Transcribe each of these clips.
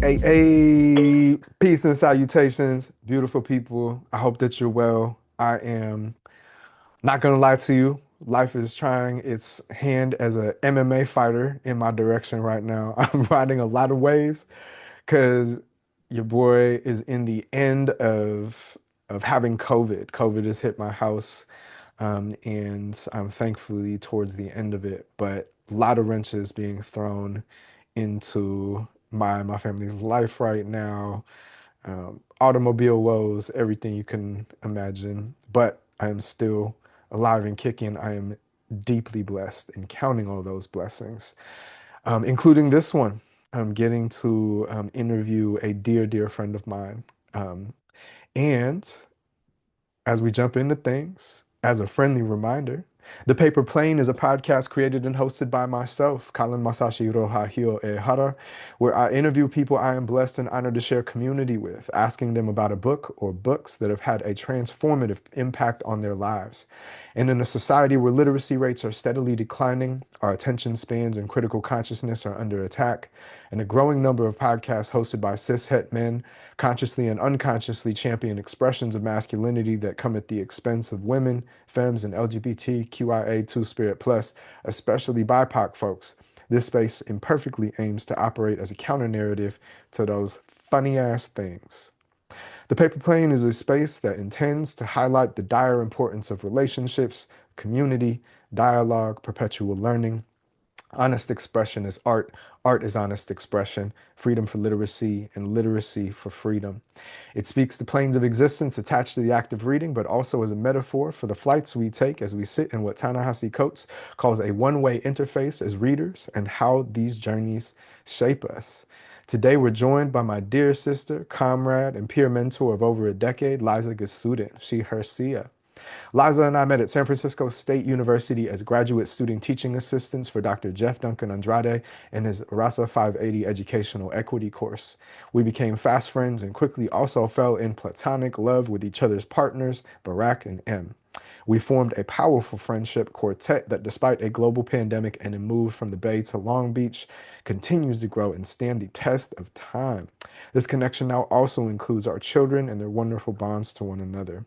Peace and salutations, beautiful people. I hope that you're well. I am not gonna lie to you. Life is trying its hand as a MMA fighter in my direction right now. I'm riding a lot of waves because your boy is in the end of having COVID. COVID has hit my house, and I'm thankfully towards the end of it. But a lot of wrenches being thrown into my family's life right now. Automobile woes, everything you can imagine. But I am still alive and kicking. I am deeply blessed and counting all those blessings, including this one. I'm getting to interview a dear, dear friend of mine. Um, and as we jump into things, as a friendly reminder, The Paper Plane is a podcast created and hosted by myself, Colin Masashi Rohahio Ehara, where I interview people I am blessed and honored to share community with, asking them about a book or books that have had a transformative impact on their lives. And in a society where literacy rates are steadily declining, our attention spans and critical consciousness are under attack, and a growing number of podcasts hosted by cishet men consciously and unconsciously champion expressions of masculinity that come at the expense of women, femmes, and LGBTQIA Two-Spirit Plus, especially BIPOC folks. This space imperfectly aims to operate as a counter narrative to those funny ass things. The Paper Plane is a space that intends to highlight the dire importance of relationships, community, dialogue, perpetual learning. Honest expression is art. Art is honest expression. Freedom for literacy and literacy for freedom. It speaks the planes of existence attached to the act of reading, but also as a metaphor for the flights we take as we sit in what Ta-Nehisi Coates calls a one-way interface as readers and how these journeys shape us. Today, we're joined by my dear sister, comrade, and peer mentor of over a decade, Liza Gesuden. She, her, Sia. Liza and I met at San Francisco State University as graduate student teaching assistants for Dr. Jeff Duncan-Andrade and his Raza 580 educational equity course. We became fast friends and quickly also fell in platonic love with each other's partners, Virak and Em. We formed a powerful friendship quartet that, despite a global pandemic and a move from the Bay to Long Beach, continues to grow and stand the test of time. This connection now also includes our children and their wonderful bonds to one another.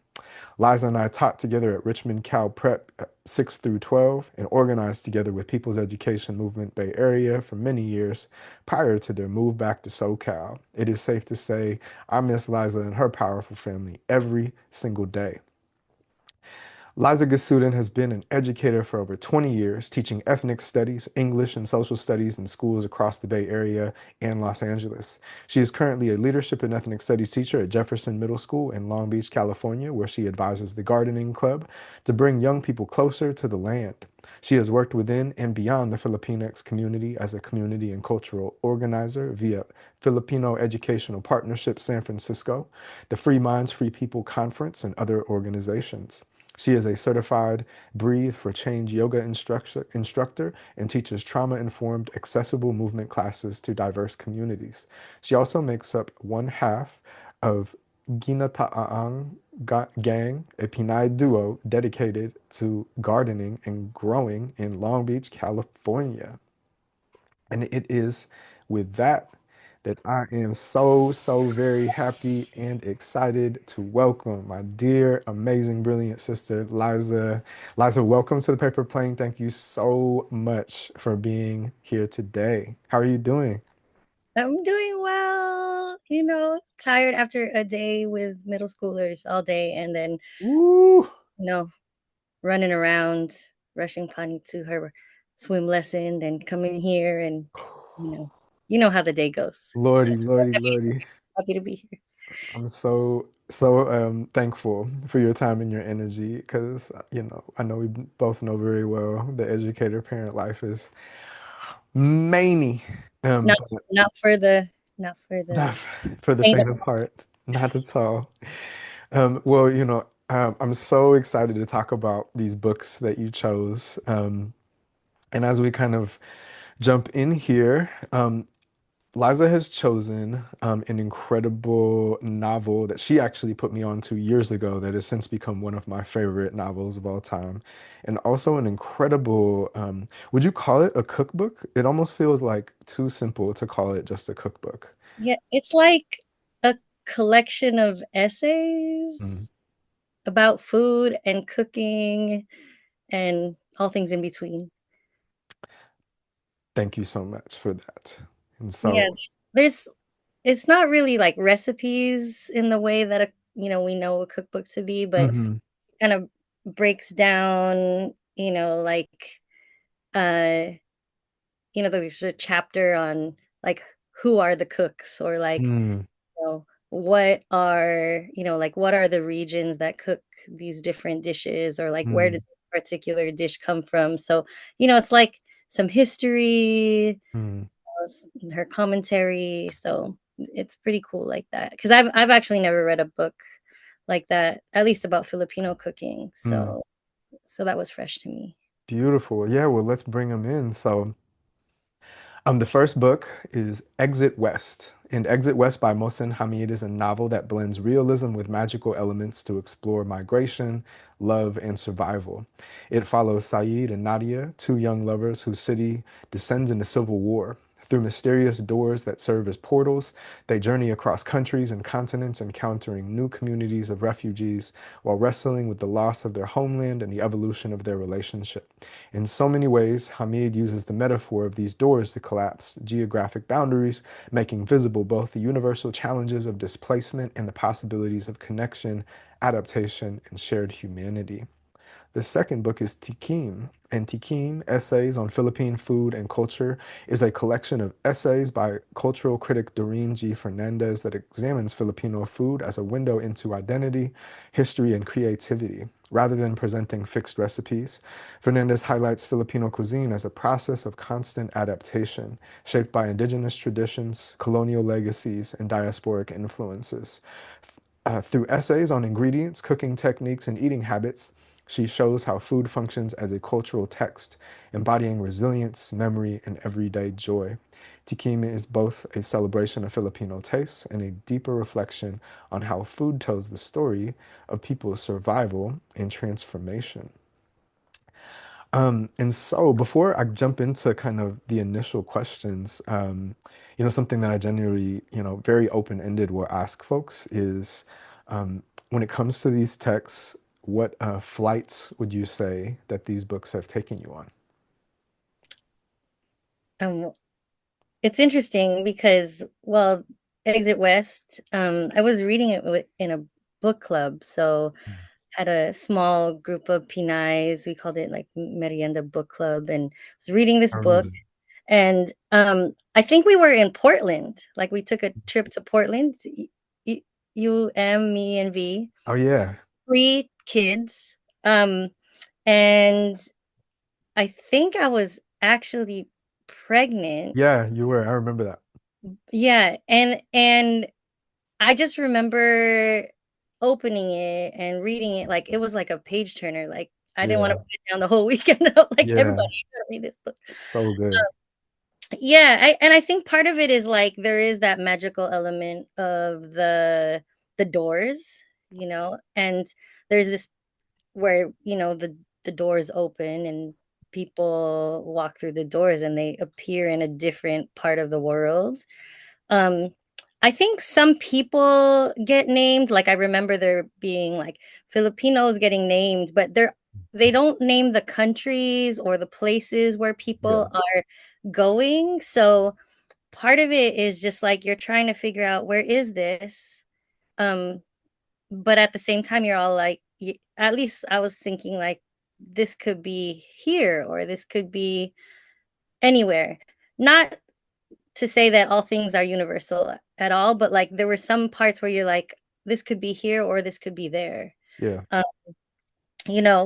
Liza and I taught together at Richmond Cal Prep 6 through 12 and organized together with People's Education Movement Bay Area for many years prior to their move back to SoCal. It is safe to say I miss Liza and her powerful family every single day. Liza Gesuden has been an educator for over 20 years, teaching ethnic studies, English, and social studies in schools across the Bay Area and Los Angeles. She is currently a leadership and ethnic studies teacher at Jefferson Middle School in Long Beach, California, where she advises the gardening club to bring young people closer to the land. She has worked within and beyond the Filipinx community as a community and cultural organizer via Filipino Educational Partnership San Francisco, the Free Minds, Free People Conference, and other organizations. She is a certified Breathe for Change yoga instructor and teaches trauma-informed, accessible movement classes to diverse communities. She also makes up one half of Ginataang Gang, a Pinay duo dedicated to gardening and growing in Long Beach, California. And it is with that that I am so, so very happy and excited to welcome my dear, amazing, brilliant sister, Liza. Liza, welcome to the Paper Plane. Thank you so much for being here today. How are you doing? I'm doing well, tired after a day with middle schoolers all day and then, Woo! you know, running around, rushing Pani to her swim lesson, then coming here and, you know, you know how the day goes. So Lordy, lordy, lordy. happy to be here. I'm so, so thankful for your time and your energy because, I know we both know very well the educator parent life is many. Not But not for the not for not the for the faint of faint of heart, not at all. Well, I'm so excited to talk about these books that you chose. And as we kind of jump in here, Liza has chosen an incredible novel that she actually put me on 2 years ago that has since become one of my favorite novels of all time. And also an incredible, would you call it a cookbook? It almost feels like too simple to call it just a cookbook. Yeah, it's like a collection of Mm. essays about food and cooking and all things in between. Thank you so much for that. And Yeah, so, there's it's not really like recipes in the way that we know a cookbook to be, but mhm, kind of breaks down, like uh there's a chapter on like who are the cooks or like mm, what are the regions that cook these different dishes or like where did mm, this particular dish come from? So, it's like some history, mm, her commentary. So it's pretty cool like that. Because I've actually never read a book like that, at least about Filipino cooking. mm. So that was fresh to me. Beautiful. Yeah, well, let's bring them in. So, the first book is Exit West. And Exit West by Mohsen Hamid is a novel that blends realism with magical elements to explore migration, love, and survival. It follows Saeed and Nadia, two young lovers whose city descends into civil war. Through mysterious doors that serve as portals, they journey across countries and continents, encountering new communities of refugees while wrestling with the loss of their homeland and the evolution of their relationship. In so many ways, Hamid uses the metaphor of these doors to collapse geographic boundaries, making visible both the universal challenges of displacement and the possibilities of connection, adaptation, and shared humanity. The second book is Tikim, and Tikim, Essays on Philippine Food and Culture, is a collection of essays by cultural critic Doreen G. Fernandez that examines Filipino food as a window into identity, history, and creativity. Rather than presenting fixed recipes, Fernandez highlights Filipino cuisine as a process of constant adaptation, shaped by indigenous traditions, colonial legacies, and diasporic influences. Through essays on ingredients, cooking techniques, and eating habits, she shows how food functions as a cultural text, embodying resilience, memory, and everyday joy. Tikim is both a celebration of Filipino tastes and a deeper reflection on how food tells the story of people's survival and transformation. And so before I jump into kind of the initial questions, something that I generally, very open-ended will ask folks is, when it comes to these texts, what flights would you say that these books have taken you on? Um, it's interesting because, well, Exit West, I was reading it in a book club. So had a small group of Pinays. We called it like Merienda Book Club, and was reading this I book. remember. And I think we were in Portland. Like we took a trip to Portland. You, me, and V, Oh yeah. 3 kids. And I think I was actually pregnant. Yeah, you were. I remember that. Yeah, and I just remember opening it and reading it like it was like a page turner. Like I didn't want to Yeah. put it down the whole weekend. I was like, everybody, Yeah. you gotta read this book. So good. Yeah, and I think part of it is like there is that magical element of the doors, and there's this where the doors open and people walk through the doors and they appear in a different part of the world. um I think some people get named, like I remember there being like Filipinos getting named, but they don't name the countries or the places where Yeah. people are going. So part of it is just like you're trying to figure out where is this. um but at the same time you're all like at least I was thinking like this could be here or this could be anywhere. Not to say that all things are universal at all, but like there were some parts where you're like this could be here or this could be there. Yeah. um,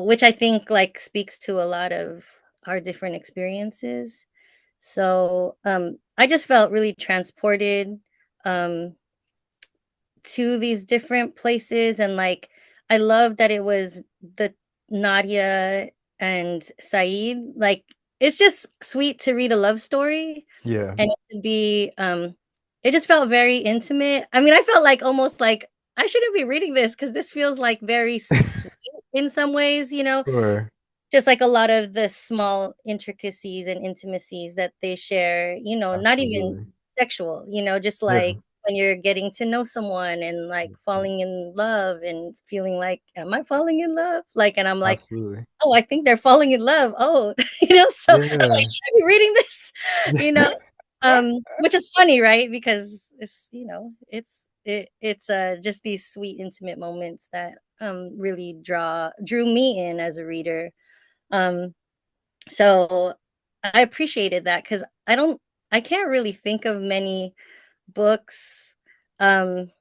which I think like speaks to a lot of our different experiences. So I just felt really transported um to these different places, and like I love that it was the Nadia and Saeed. Like it's just sweet to read a love story Yeah. and it to be it just felt very intimate. I mean, I felt like almost like I shouldn't be reading this because this feels like very sweet in some ways, Sure. just like a lot of the small intricacies and intimacies that they share, not even Absolutely. sexual, just Yeah, like when you're getting to know someone and like falling in love and feeling like, am I falling in love? Like, and I'm like, absolutely. oh, I think they're falling in love. Oh, so I'm like, Yeah. should I be reading this? You know, which is funny, right? Because it's just these sweet, intimate moments that really drew me in as a reader. Um, so I appreciated that because I can't really think of many books. Um,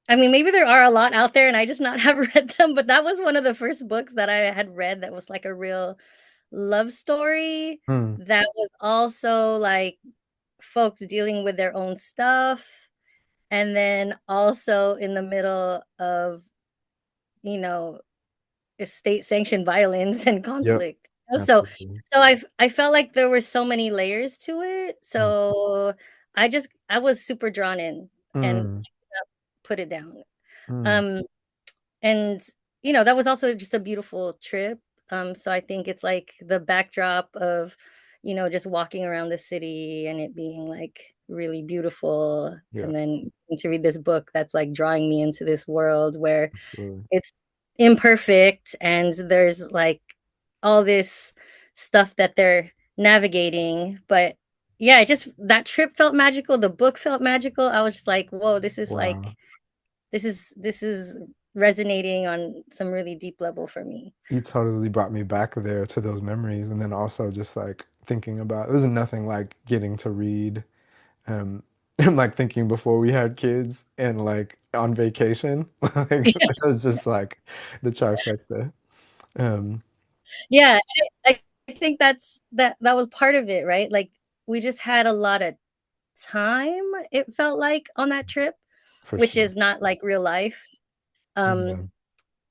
I mean, maybe there are a lot out there and I just not have read them, but that was one of the first books that I had read that was like a real love story Mm, that was also like folks dealing with their own stuff and then also in the middle of, you know, state sanctioned violence and yep, conflict. So absolutely. I felt like there were so many layers to it. Mm, So I was super drawn in and mm, put it down. mm, Um and that was also just a beautiful trip. So I think it's like the backdrop of just walking around the city and it being like really beautiful yeah, and then to read this book that's like drawing me into this world where absolutely. it's imperfect and there's like all this stuff that they're navigating, but yeah, it just that trip felt magical, the book felt magical. I was just like, whoa, this is Wow. like this is resonating on some really deep level for me. You totally brought me back there to those memories. And then also just like thinking about, there's nothing like getting to read. I'm like thinking before we had kids and like on vacation. Like it was just like the trifecta. Um, Yeah, I think that was part of it, right? Like we just had a lot of time, it felt like, on that trip, for which sure. is not like real life. Yeah. Um,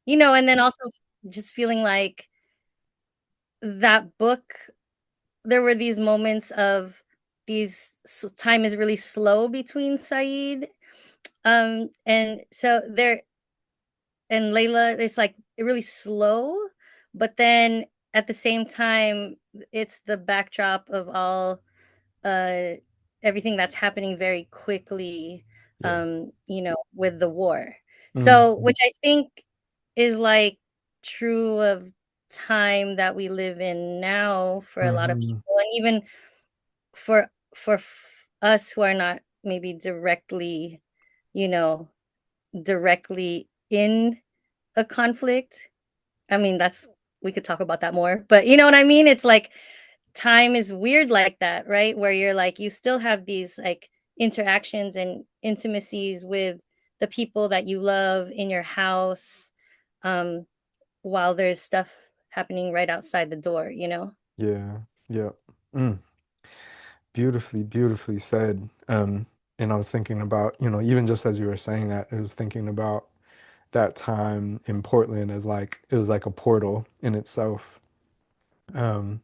and then also just feeling like that book, there were these moments of time is really slow between Saeed. And so there and Layla, it's like really slow, but then at the same time, it's the backdrop of all uh everything that's happening very quickly, Yeah. with the war. Mm, So, which I think is like true of time that we live in now for a lot of hmm. people, and even for us who are not maybe you know, directly in a conflict. I mean, that's we could talk about that more, but you know what I mean? It's like time is weird like that, right? Where you're like you still have these like interactions and intimacies with the people that you love in your house, um while there's stuff happening right outside the door. Yeah. Yeah. Mm. Beautifully, beautifully said. And I was thinking about, even just as you were saying that, I was thinking about that time in Portland as like it was like a portal in itself. Um,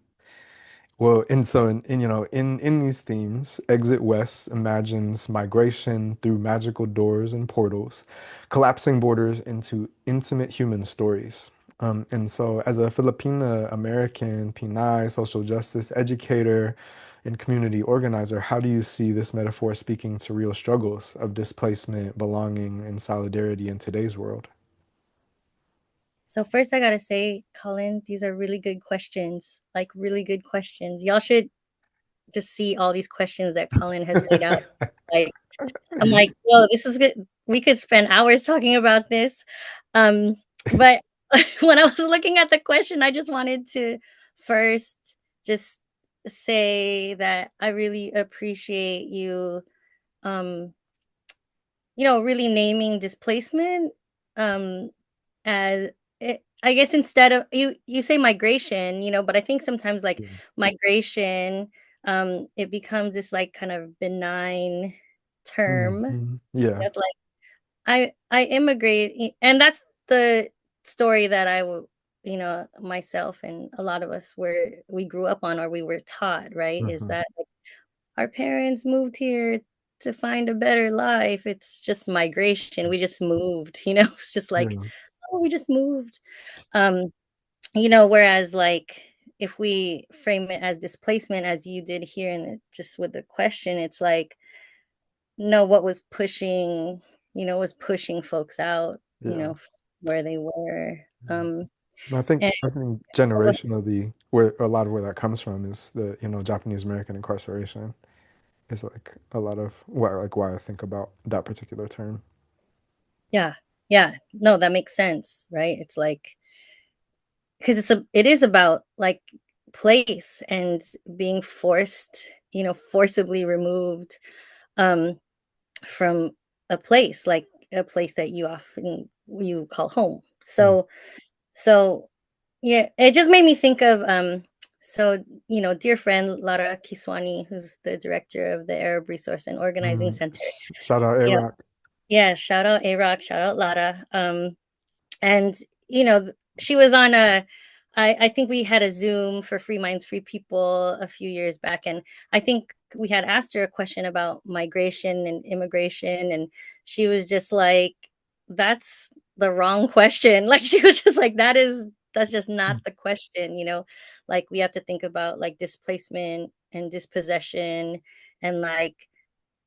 well, and so in these themes, Exit West imagines migration through magical doors and portals, collapsing borders into intimate human stories. And so, as a Filipina American, Pinay, social justice educator, and community organizer, how do you see this metaphor speaking to real struggles of displacement, belonging, and solidarity in today's world? So first I gotta say, Colin, these are really good questions, like really good questions. Y'all should just see all these questions that Colin has laid out. Like I'm like, "Whoa, this is good. We could spend hours talking about this." But when I was looking at the question, I just wanted to first just say that I really appreciate you, um, really naming displacement, um, as I guess instead of you say migration, but I think sometimes like Yeah. migration, it becomes this like kind of benign term. Yeah. It's like I immigrate, and that's the story that myself and a lot of us we grew up on or we were taught, right? Is Hmm. that like, our parents moved here to find a better life. It's just migration. We just moved, It's just like, Yeah. oh, we just moved. Whereas like if we frame it as displacement, as you did here, and just with the question, it's like, no, what was pushing, was pushing folks out, Yeah. where they were. And I think generationally, where a lot of where that comes from is the, Japanese American incarceration is like a lot of why I think about that particular term. yeah, yeah, no, that makes sense, right? It's like, because it is about like place and being forced, forcibly removed um from a place, like a place that you call home. Mm, So yeah, it just made me think of dear friend Lara Kiswani, who's the director of the Arab Resource and Organizing Center. Shout out You know, A-Rock. yeah, shout out AROC, shout out Lara. And she was on I think we had a Zoom for Free Minds, Free People a few years back, and I think we had asked her a question about migration and immigration, and she was just like, "That's the wrong question." Like she was just like, that's just not the question, Like we have to think about like displacement and dispossession and like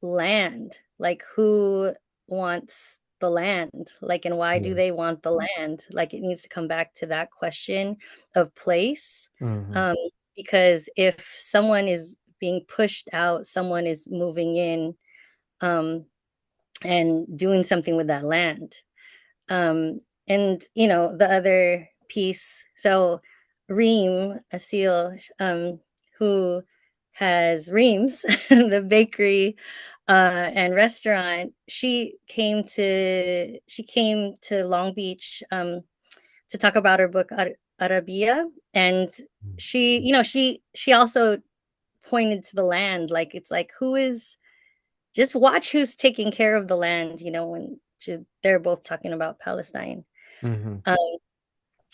land, like who wants the land, like, and why do Yeah. they want the land? Like it needs to come back to that question of place. Hmm. um because if someone is being pushed out, someone is moving in, um and doing something with that land. um and the other piece, so Reem Asil, who has Reem's the bakery and restaurant, she came to Long Beach to talk about her book Arabia. And she also pointed to the land, like it's like, who is, just watch who's taking care of the land, when they're both talking about Palestine. Hmm. Um,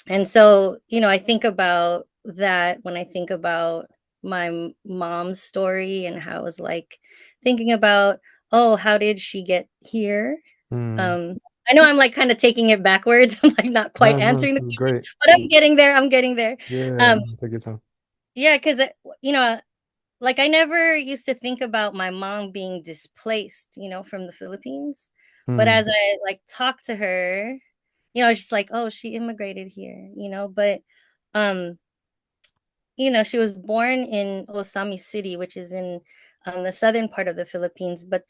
and so, I think about that when I think about my mom's story, and how it was like thinking about, oh, how did she get here? Mm. Um, I know I'm like kind of taking it backwards. I'm like not quite No, no, answering this the is question, great. but I'm getting there. I'm getting there. Yeah, Um, no, take your time. yeah, because you know, like I never used to think about my mom being displaced, from the Philippines. But Mm. as I like talked to her, it's just like, oh, she immigrated here, but um, she was born in Osami City, which is in the southern part of the Philippines, but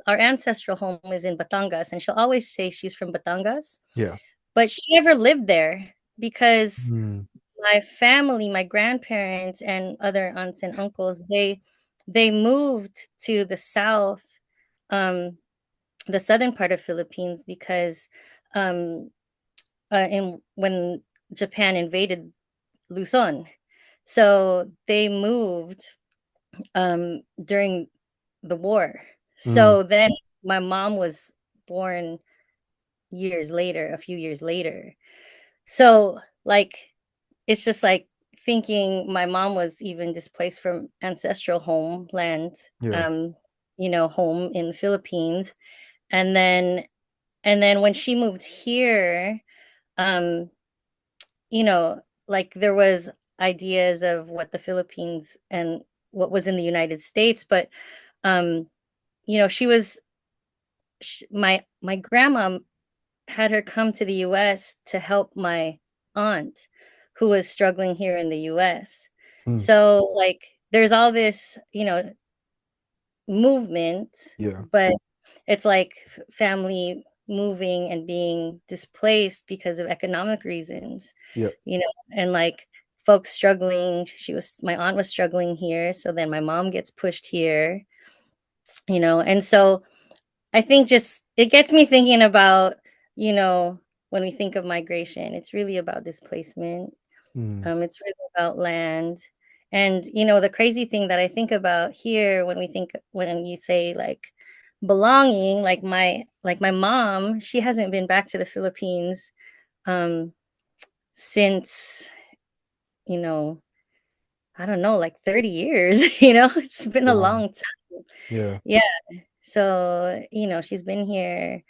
our ancestral home is in Batangas, and she'll always say she's from Batangas, Yeah. but she never lived there because Mm. my family, my grandparents and other aunts and uncles, they moved to the south, um, the southern part of Philippines, because um, in when Japan invaded Luzon, so they moved during the war. Mm. So then my mom was born years later, a few years later. So like it's just like thinking my mom was even displaced from ancestral homeland, Yeah. home in the Philippines. And then when she moved here, um, like there was ideas of what the Philippines and what was in the United States, but um, she was my grandma had her come to the US to help my aunt who was struggling here in the US. Mm. So like there's all this, movement, Yeah. but it's like family moving and being displaced because of economic reasons, Yeah. and like folks struggling. My aunt was struggling here, so then my mom gets pushed here, and so I think just it gets me thinking about, you know, when we think of migration, it's really about displacement. Mm. It's really about land. And the crazy thing that I think about here when you say like belonging, like my mom, she hasn't been back to the Philippines um since, you know, I don't know, like 30 years, It's been a Wow. long time. Yeah. Yeah. So, she's been here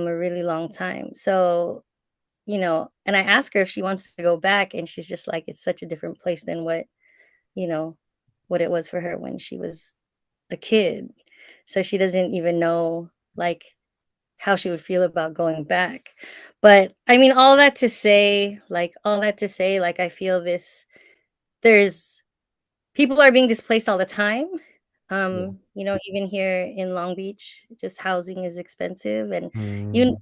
a really long time. So and I ask her if she wants to go back, and she's just like, it's such a different place than you know, what it was for her when she was a kid. So she doesn't even know like how she would feel about going back. But I mean, all that to say, like, I feel there's people are being displaced all the time. Yeah. Even here in Long Beach, just housing is expensive, and you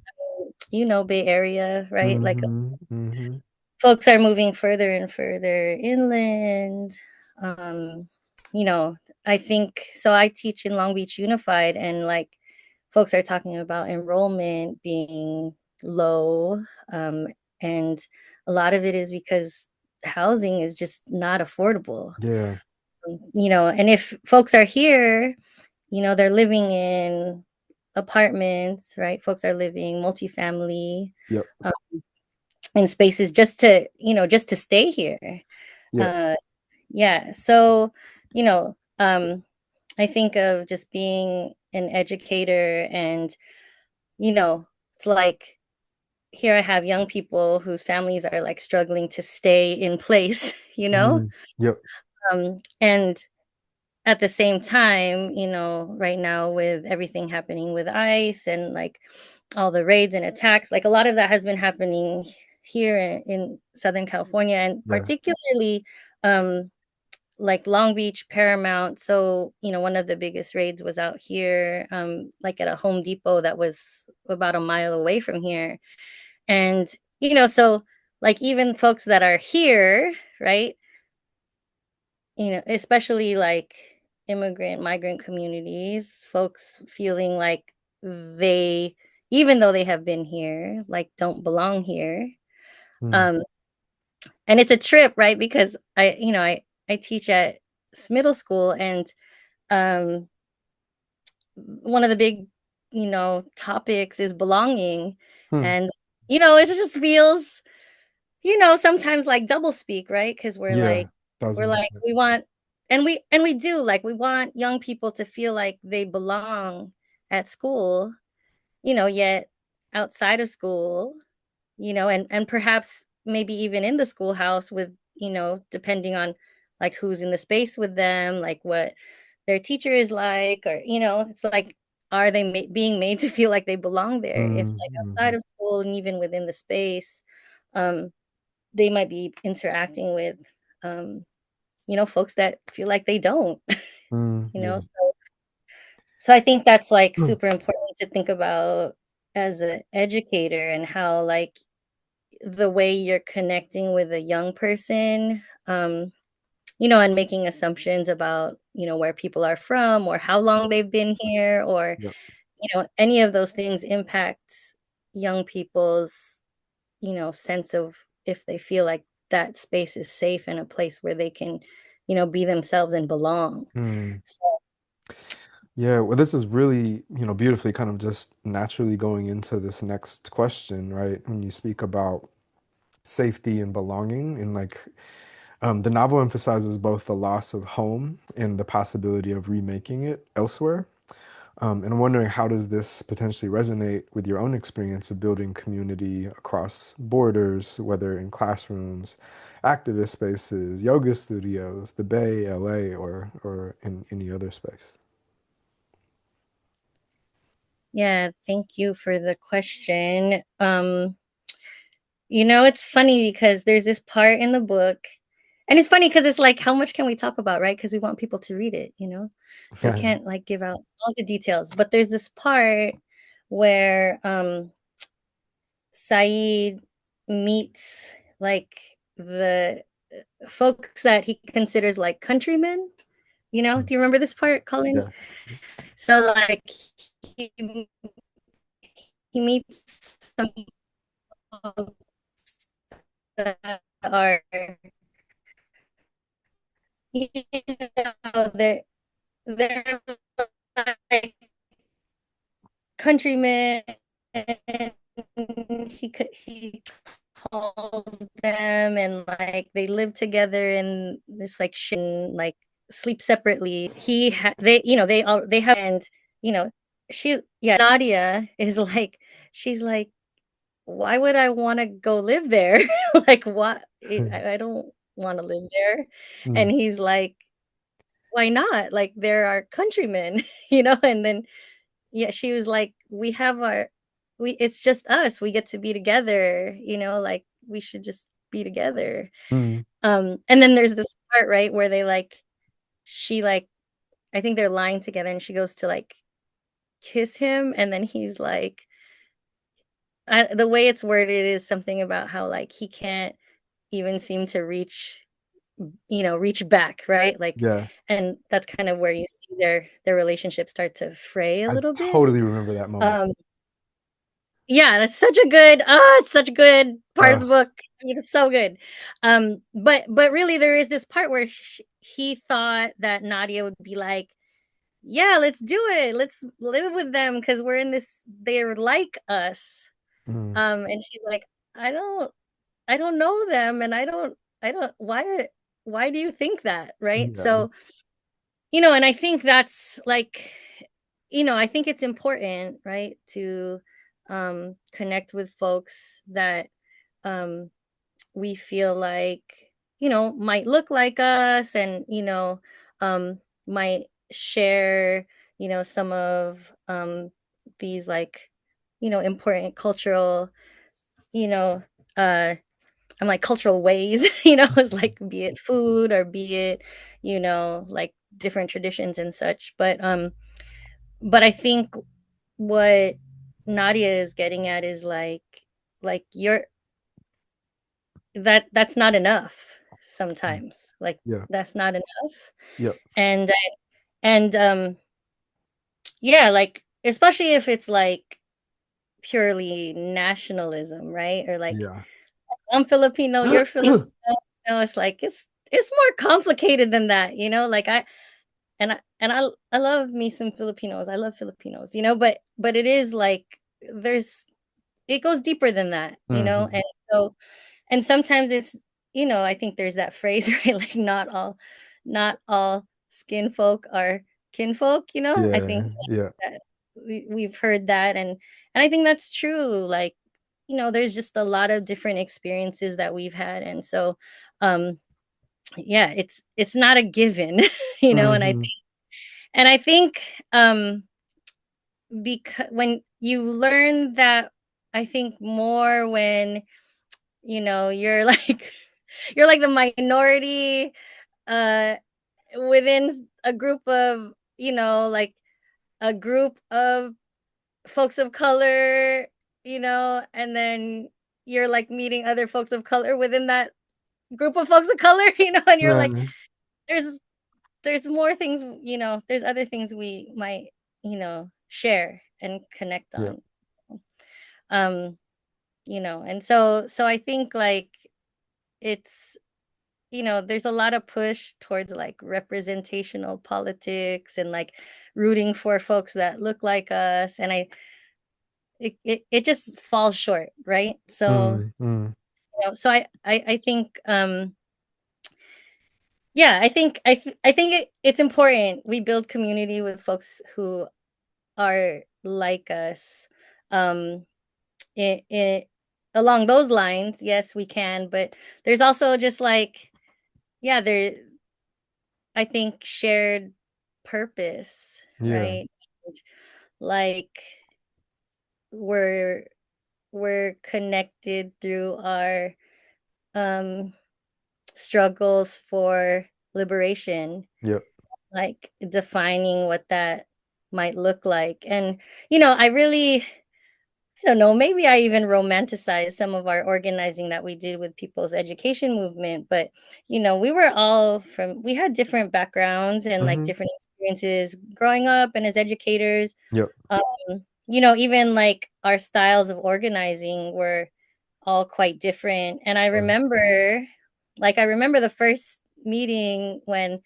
Mm, Bay Area, right? Like mm-hmm, mm-hmm. folks are moving further and further inland. Um, you know, I think so. I teach in Long Beach Unified, and like folks are talking about enrollment being low. Um, and a lot of it is because housing is just not affordable. Yeah. And if folks are here, they're living in apartments, right? Folks are living multifamily Yep. um, in spaces just to stay here. Yep. Uh, yeah. So, you know, um, I think of just being an educator, and, it's like here I have young people whose families are like struggling to stay in place, you know? Mm, yep. And at the same time, right now with everything happening with ICE and like all the raids and attacks, like a lot of that has been happening here in Southern California, and Yeah. particularly um, like Long Beach, Paramount. So, one of the biggest raids was out here, like at a Home Depot that was about a mile away from here. And, so like even folks that are here, right? Especially like immigrant, migrant communities, folks feeling like they, even though they have been here, like don't belong here. Mm, Um, and it's a trip, right? Because I teach at middle school, and um, one of the big, topics is belonging. hmm. And, it just feels, sometimes like double speak, right? Because Yeah. we're 1000%. like, we want, and we do, like, we want young people to feel like they belong at school, yet outside of school, and perhaps maybe even in the schoolhouse with, depending on like who's in the space with them, like what their teacher is like, or, it's like, are they being made to feel like they belong there if Mm, like outside mhm, of school and even within the space, um, they might be interacting with, um, folks that feel like they don't, mm, yeah. so I think that's like Mm, super important to think about as an educator, and how like the way you're connecting with a young person, and making assumptions about, where people are from or how long they've been here, or, yep. any of those things impact young people's, sense of if they feel like that space is safe and a place where they can, be themselves and belong. Mm. So, Yeah, well, this is really, beautifully kind of just naturally going into this next question, right? When you speak about safety and belonging, and like the novel emphasizes both the loss of home and the possibility of remaking it elsewhere. And I'm wondering, how does this potentially resonate with your own experience of building community across borders, whether in classrooms, activist spaces, yoga studios, the Bay, LA, or in any other space? yeah, thank you for the question. It's funny because there's this part in the book, and it's funny because it's like, how much can we talk about, right? Because we want people to read it, so we Yeah. can't like give out all the details. But there's this part where Saeed meets like the folks that he considers like countrymen. Do you remember this part, Colin? Yeah. So like he, he meets some folks that are, they're like countrymen. He calls them, and like they live together in this like like sleep separately. They have, and you know she yeah Nadia is like, she's like, why would I want to go live there? Like, what? I don't want to live there. And Mm, he's like, why not? Like, they're our countrymen, you know? And then, yeah, she was like, it's just us. We get to be together, you know, like, we should just be together. mm, And then there's this part, right, where she like, I think they're lying together and she goes to like kiss him. And then he's like, the way it's worded is something about how like he can't even seem to reach back, right? Like, yeah, and that's kind of where you see their relationship start to fray a I little bit. totally remember that moment. Um, yeah, that's such a good, it's such a good part of Uh, the book. I mean, it's so good. But really, there is this part where he thought that Nadia would be like, yeah, let's do it. Let's live with them because we're in this. They're like us. mm, And she's like, I don't, I don't know them, and I don't. Why do you think that, right? yeah, So, and I think that's like, I think it's important, right, to connect with folks that um we feel like, might look like us and, might share, some of these like, important cultural, you know, uh I'm like cultural ways, it's like be it food or be it, like different traditions and such. But I think what Nadia is getting at is like you're that's not enough mm, sometimes. Like yeah, that's not enough. yep, And and yeah, like especially if it's like purely nationalism, right? Or like yeah. I'm Filipino, you're Filipino. It's like it's more complicated than that, like I love me some Filipinos. I love Filipinos, but it is like there's it goes deeper than that, Hmm. and so and sometimes it's I think there's that phrase, right? Like not all skin folk are kinfolk, I think Yeah, yeah. that we've heard that, and I think that's true. Like, there's just a lot of different experiences that we've had, and so um yeah, it's not a given, Hmm. and I think because when you learn that, I think more when you're like you're like the minority uh within a group of like a group of folks of color, and then you're like meeting other folks of color within that group of folks of color, and you're like Yeah, there's there's more things, there's other things we might, share and connect yeah, on. Um, and so I think like it's, there's a lot of push towards like representational politics and like rooting for folks that look like us. And it just falls short, right? So, mm, mm, so I think, yeah, I think it's important we build community with folks who are like us. Um, it along those lines, yes, we can, but there's also just like, yeah, I think shared purpose, yeah, right? Like we're we're connected through our um struggles for liberation, yep, like defining what that might look like. And I really, I don't know, maybe I even romanticized some of our organizing that we did with people's education movement, but we had different backgrounds and like hmm, different experiences growing up and as educators. yep, Um, even like our styles of organizing were all quite different. And I remember the first meeting when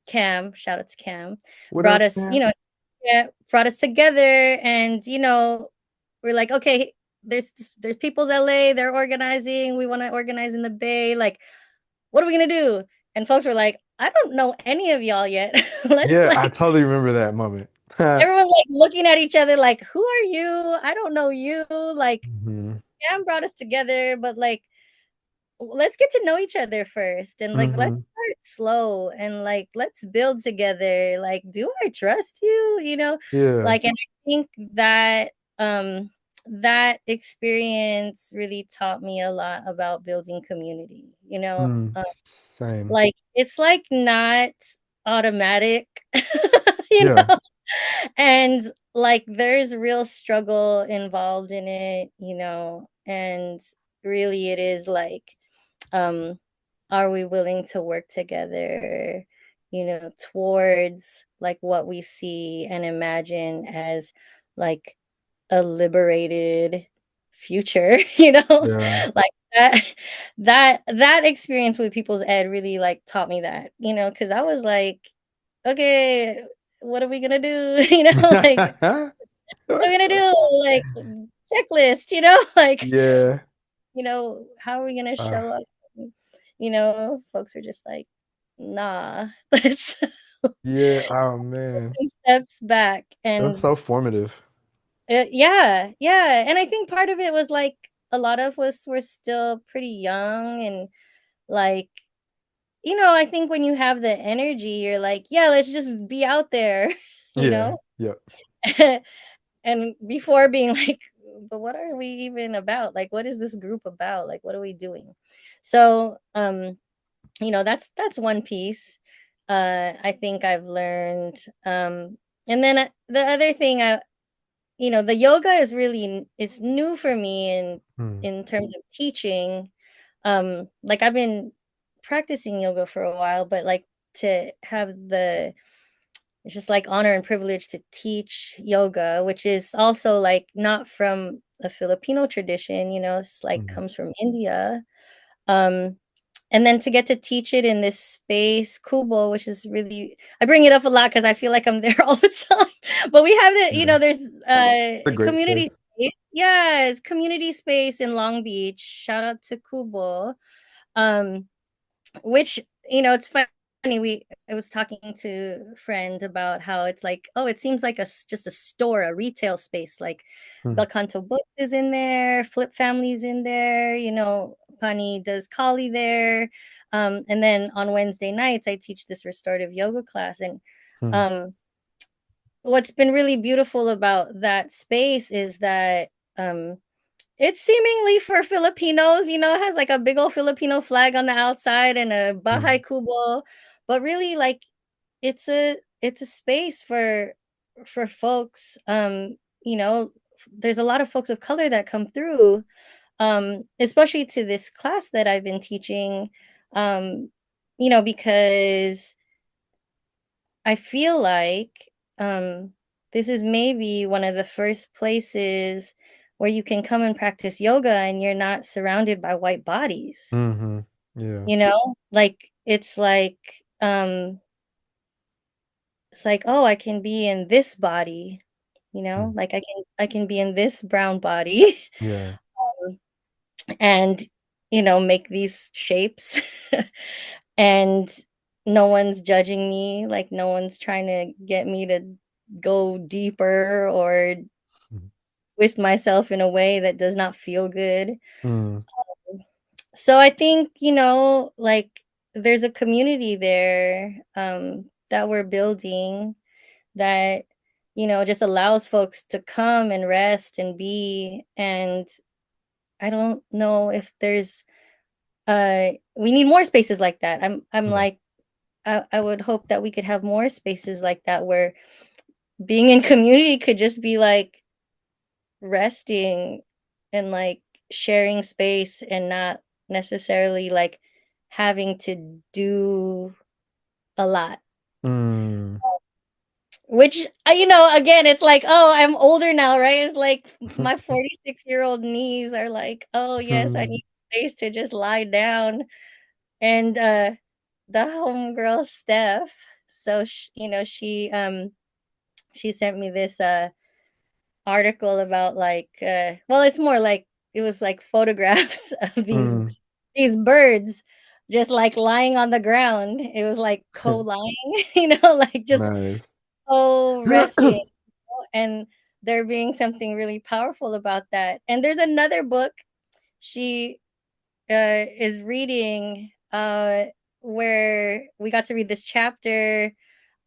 Cam, shout out to Cam, what brought up, us, man? yeah, brought us together, and we're like, okay, there's People's LA, they're organizing, we want to organize in the Bay, like, what are we gonna do? And folks were like, I don't know any of y'all yet. Let's Yeah, I like totally remember that moment. everyone's like looking at each other like, who are you? I don't know you. Like, Hmm. Cam brought us together, but like, let's get to know each other first, and like, let's Hmm. start slow, and like, let's build together. Like, do I trust you? Yeah. Like, and I think that that experience really taught me a lot about building community. Same. Like, it's like not automatic, you Yeah. know, and like there's real struggle involved in it, and really it is like, um are we willing to work together, towards like what we see and imagine as like a liberated future, Yeah. like that experience with people's ed really like taught me that, because I was like, okay, what are we gonna do? Like, what are we gonna do? Like, checklist, like, Yeah. how are we gonna Uh, show up? Folks are just like, nah, let's yeah. Oh man. steps back. It was And so formative. yeah, yeah. And I think part of it was like a lot of us were still pretty young, and like, I think when you have the energy, you're like, yeah, let's just be out there, you Yeah. know? Yep. And before being like, but what are we even about? Like, what is this group about? Like, what are we doing? So, that's one piece. I think I've learned. And then the other thing, the yoga is really, it's new for me Mm. in terms of teaching. Like, I've been practicing yoga for a while, but like, to have the it's just like honor and privilege to teach yoga, which is also like not from a Filipino tradition, it's like Mm. comes from India. Um, and then to get to teach it in this space, Kubo, which is really, I bring it up a lot because I feel like I'm there all the time. But we have it, Yeah. there's It's a great community space. space. Yeah, it's community space in Long Beach. Shout out to Kubo. Um, which, it's funny. I was talking to a friend about how it's like, oh, it seems like just a store, a retail space. Like, Mm. Belcanto Books is in there, Flip Family's in there, Pani does Kali there. And then on Wednesday nights I teach this restorative yoga class. And Mm. um what's been really beautiful about that space is that it's seemingly for Filipinos, it has like a big old Filipino flag on the outside and a Mm. Bahay Kubo, but really like it's a space for folks. There's a lot of folks of color that come through, especially to this class that I've been teaching, because I feel like this is maybe one of the first places where you can come and practice yoga and you're not surrounded by white bodies. Hmm. Yeah. Like, um it's like, oh, I can be in this body, Mm. like I can be in this brown body, Yeah. and make these shapes, and no one's judging me, like no one's trying to get me to go deeper or Mm. twist myself in a way that does not feel good. Mm. So I think, like, there's a community there, that we're building, that just allows folks to come and rest and be. And I don't know if there's we need more spaces like that. I'm Yeah. like, I would hope that we could have more spaces like that, where being in community could just be like resting and like sharing space, and not necessarily like having to do a lot. Mm. Which, again, it's like, oh, I'm older now, right? It's like my 46-year-old knees are like, oh yes, I Mm. need space to just lie down. And the homegirl Steph, so she sent me this article about like, well, it's more like, it was like photographs of Mm. these birds just like lying on the ground. It was like co-lying, like just Nice. co resting. and there being something really powerful about that. And there's another book she is reading where we got to read this chapter,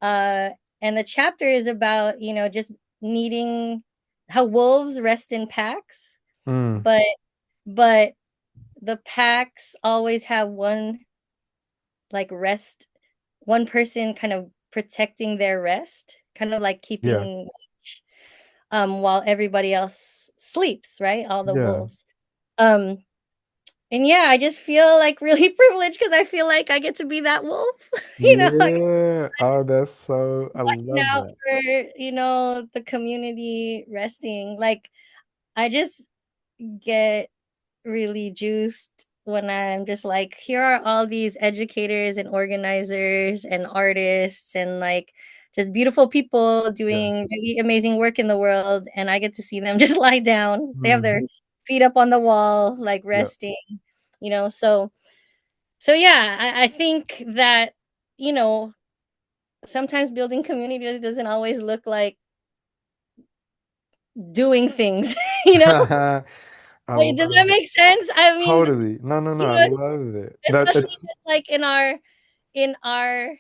uh and the chapter is about, just needing how wolves rest in packs, Mm, but but the packs always have one, like, rest, one person kind of protecting their rest, kind of like yeah. keeping while everybody else sleeps, right? All the Yeah. wolves. Um and yeah, I just feel like really privileged because I feel like I get to be that wolf. I get to Yeah. Oh, that's so, I watching love out that. for, the community resting. Like, I just get really juiced when I'm just like, here are all these educators and organizers and artists and, like, just beautiful people Yeah. doing really amazing work in the world. And I get to see them just lie down. They have their Hmm. feet up on the wall, like Yeah. resting, so yeah, I think that, you know, sometimes building community doesn't always look like doing things, you know? I Like, does love that it. make sense? I mean, Totally. No, no, no. I es love it. That especially it's just like in our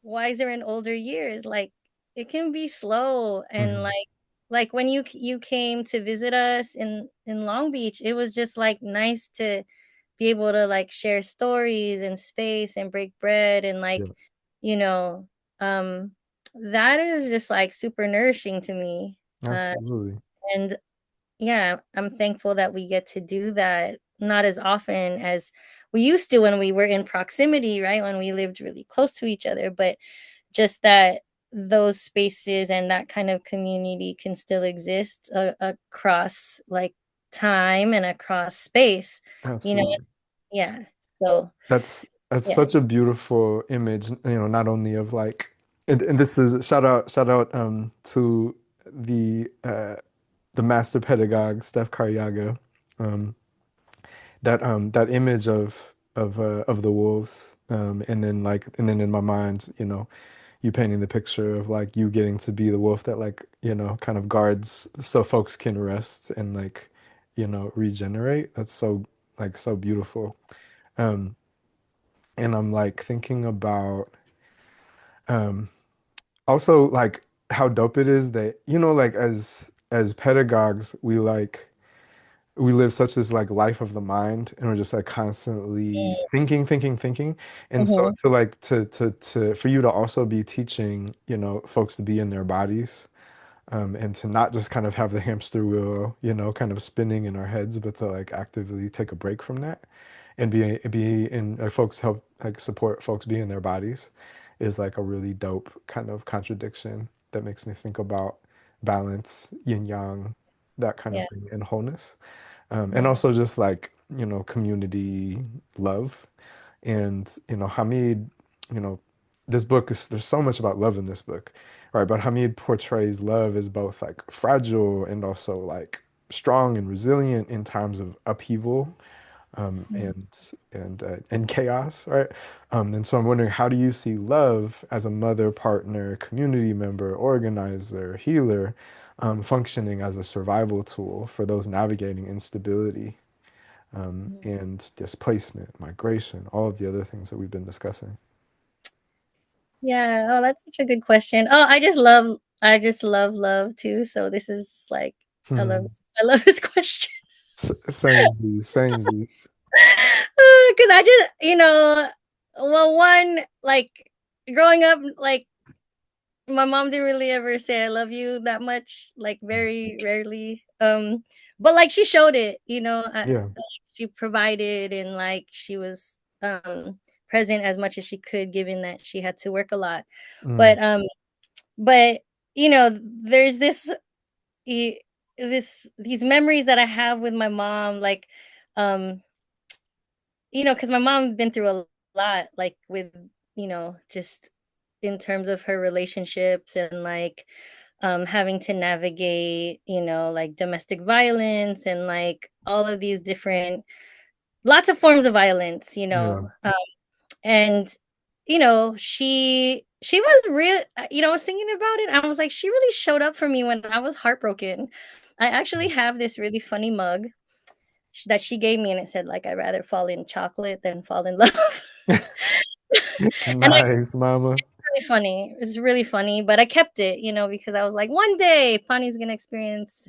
wiser and older years, like, it can be slow, and, mhm. like when you came to visit us in Long Beach, it was just, like, nice to be able to, like, share stories and space and break bread and, like, Yeah, you know, um, that is just, like, super nourishing to me, uh, absolutely. and yeah, I'm thankful that we get to do that not as often as we used to when we were in proximity, right? When we lived really close to each other, but just that those spaces and that kind of community can still exist across, like, time and across space, you know? Absolutely. Yeah. So, That's yeah. such a beautiful image, not only of like and this is shout out to the master pedagogue Steph Caryaga. Um that image of the wolves and then in my mind, you painting the picture of like you getting to be the wolf that like, kind of guards so folks can rest and like, regenerate. That's so like so beautiful. Um and I'm like thinking about um also like how dope it is that, like as pedagogues, we live such this like life of the mind and we're just like constantly thinking. And so Mhm. to like to for you to also be teaching, folks to be in their bodies, and to not just kind of have the hamster wheel, kind of spinning in our heads, but to like actively take a break from that and be in like folks help like support folks be in their bodies is like a really dope kind of contradiction that makes me think about balance, yin yang, that kind of Yeah. thing, and wholeness. And Yeah. also just like, community love. And, Hamid, you know, this book is, there's so much about love in this book, right? But Hamid portrays love as both like fragile and also like strong and resilient in times of upheaval, Mm. and chaos, right? And so I'm wondering, how do you see love as a mother, partner, community member, organizer, healer, functioning as a survival tool for those navigating instability, and displacement, migration, all of the other things that we've been discussing? Yeah. Oh, that's such a good question. Oh, I just love love too. So this is just like, I love Hmm. I love this question. Samesies. Because I just, well, one, like, growing up, like, my mom didn't really ever say I love you that much, like, very rarely. But, like, she showed it, Yeah. like, she provided, and, like, she was present as much as she could, given that she had to work a lot. Mm, But there's e- these memories that I have with my mom, like, um because my mom been through a lot, like, with, just in terms of her relationships and, like, having to navigate, like, domestic violence and, like, all of these different lots of forms of violence, yeah. and she she was real, I was thinking about it. I was like, she really showed up for me when I was heartbroken. I actually have this really funny mug that she gave me, and it said like, I'd rather fall in chocolate than fall in love. And I Nice, mama. really funny. It's really funny, but I kept it, because I was like, one day Pani's gonna experience,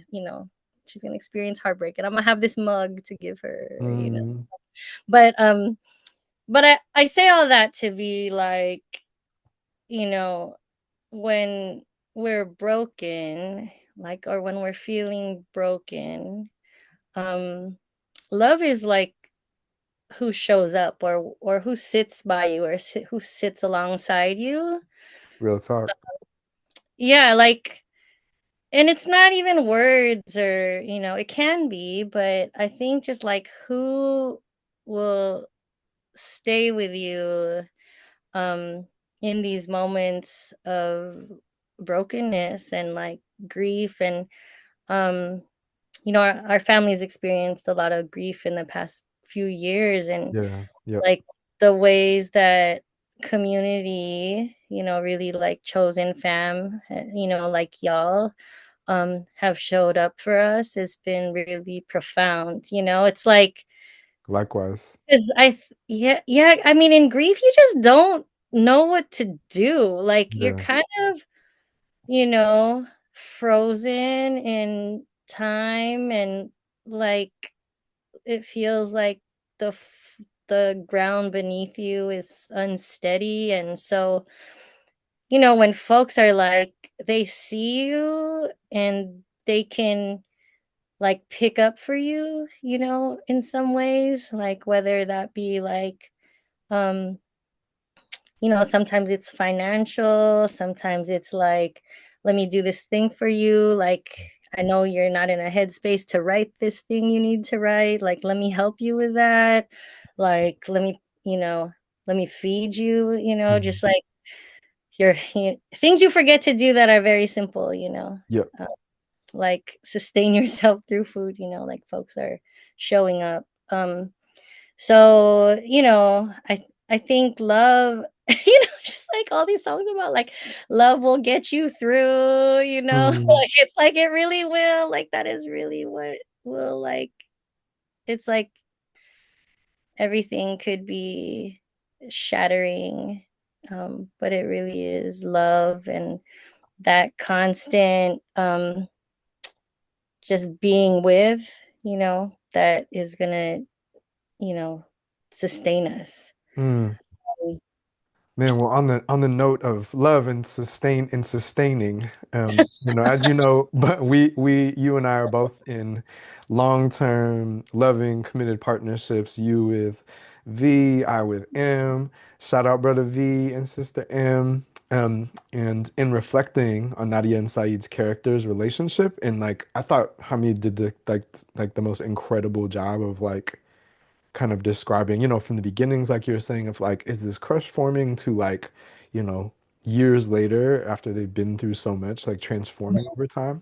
she's gonna experience heartbreak, and I'm gonna have this mug to give her. Mm, But I say all that to be like, you know, when we're broken, like, or when we're feeling broken, um, love is like who shows up, or who sits by you, or who sits alongside you. real talk. Yeah, like, and it's not even words, or it can be, but I think just like who will stay with you um in these moments of brokenness and like grief. And um our family's experienced a lot of grief in the past few years, and Yeah. Yep. like the ways that community, really like chosen fam, like y'all have showed up for us has been really profound. It's like, Likewise. because yeah, yeah, I mean, in grief you just don't know what to do. Like, you're Yeah. kind of, you know frozen in time, and like it feels like the ground beneath you is unsteady. And so, when folks are like, they see you and they can like pick up for you, in some ways, like whether that be like, um sometimes it's financial, sometimes it's like, let me do this thing for you. Like, I know you're not in a headspace to write this thing you need to write. Like, let me help you with that. Like, let me feed you, Mhm. just like things you forget to do that are very simple, Yep. uh, like sustain yourself through food, like folks are showing up. So, I think love, just like all these songs about like love will get you through, Mm, like it's like it really will. Like that is really what will, like, it's like everything could be shattering. But it really is love, and that constant just being with, that is gonna, you know, sustain us. mm. Man, well, on the note of love and sustaining, as you know, but you and I are both in long-term, loving, committed partnerships. You with V, I with M. Shout out brother V and sister M. And in reflecting on Nadia and Saeed's characters' relationship, and like I thought Hamid did the most incredible job of like kind of describing, from the beginnings, like you're saying, of like, is this crush forming to like, you know, years later after they've been through so much, like transforming over time.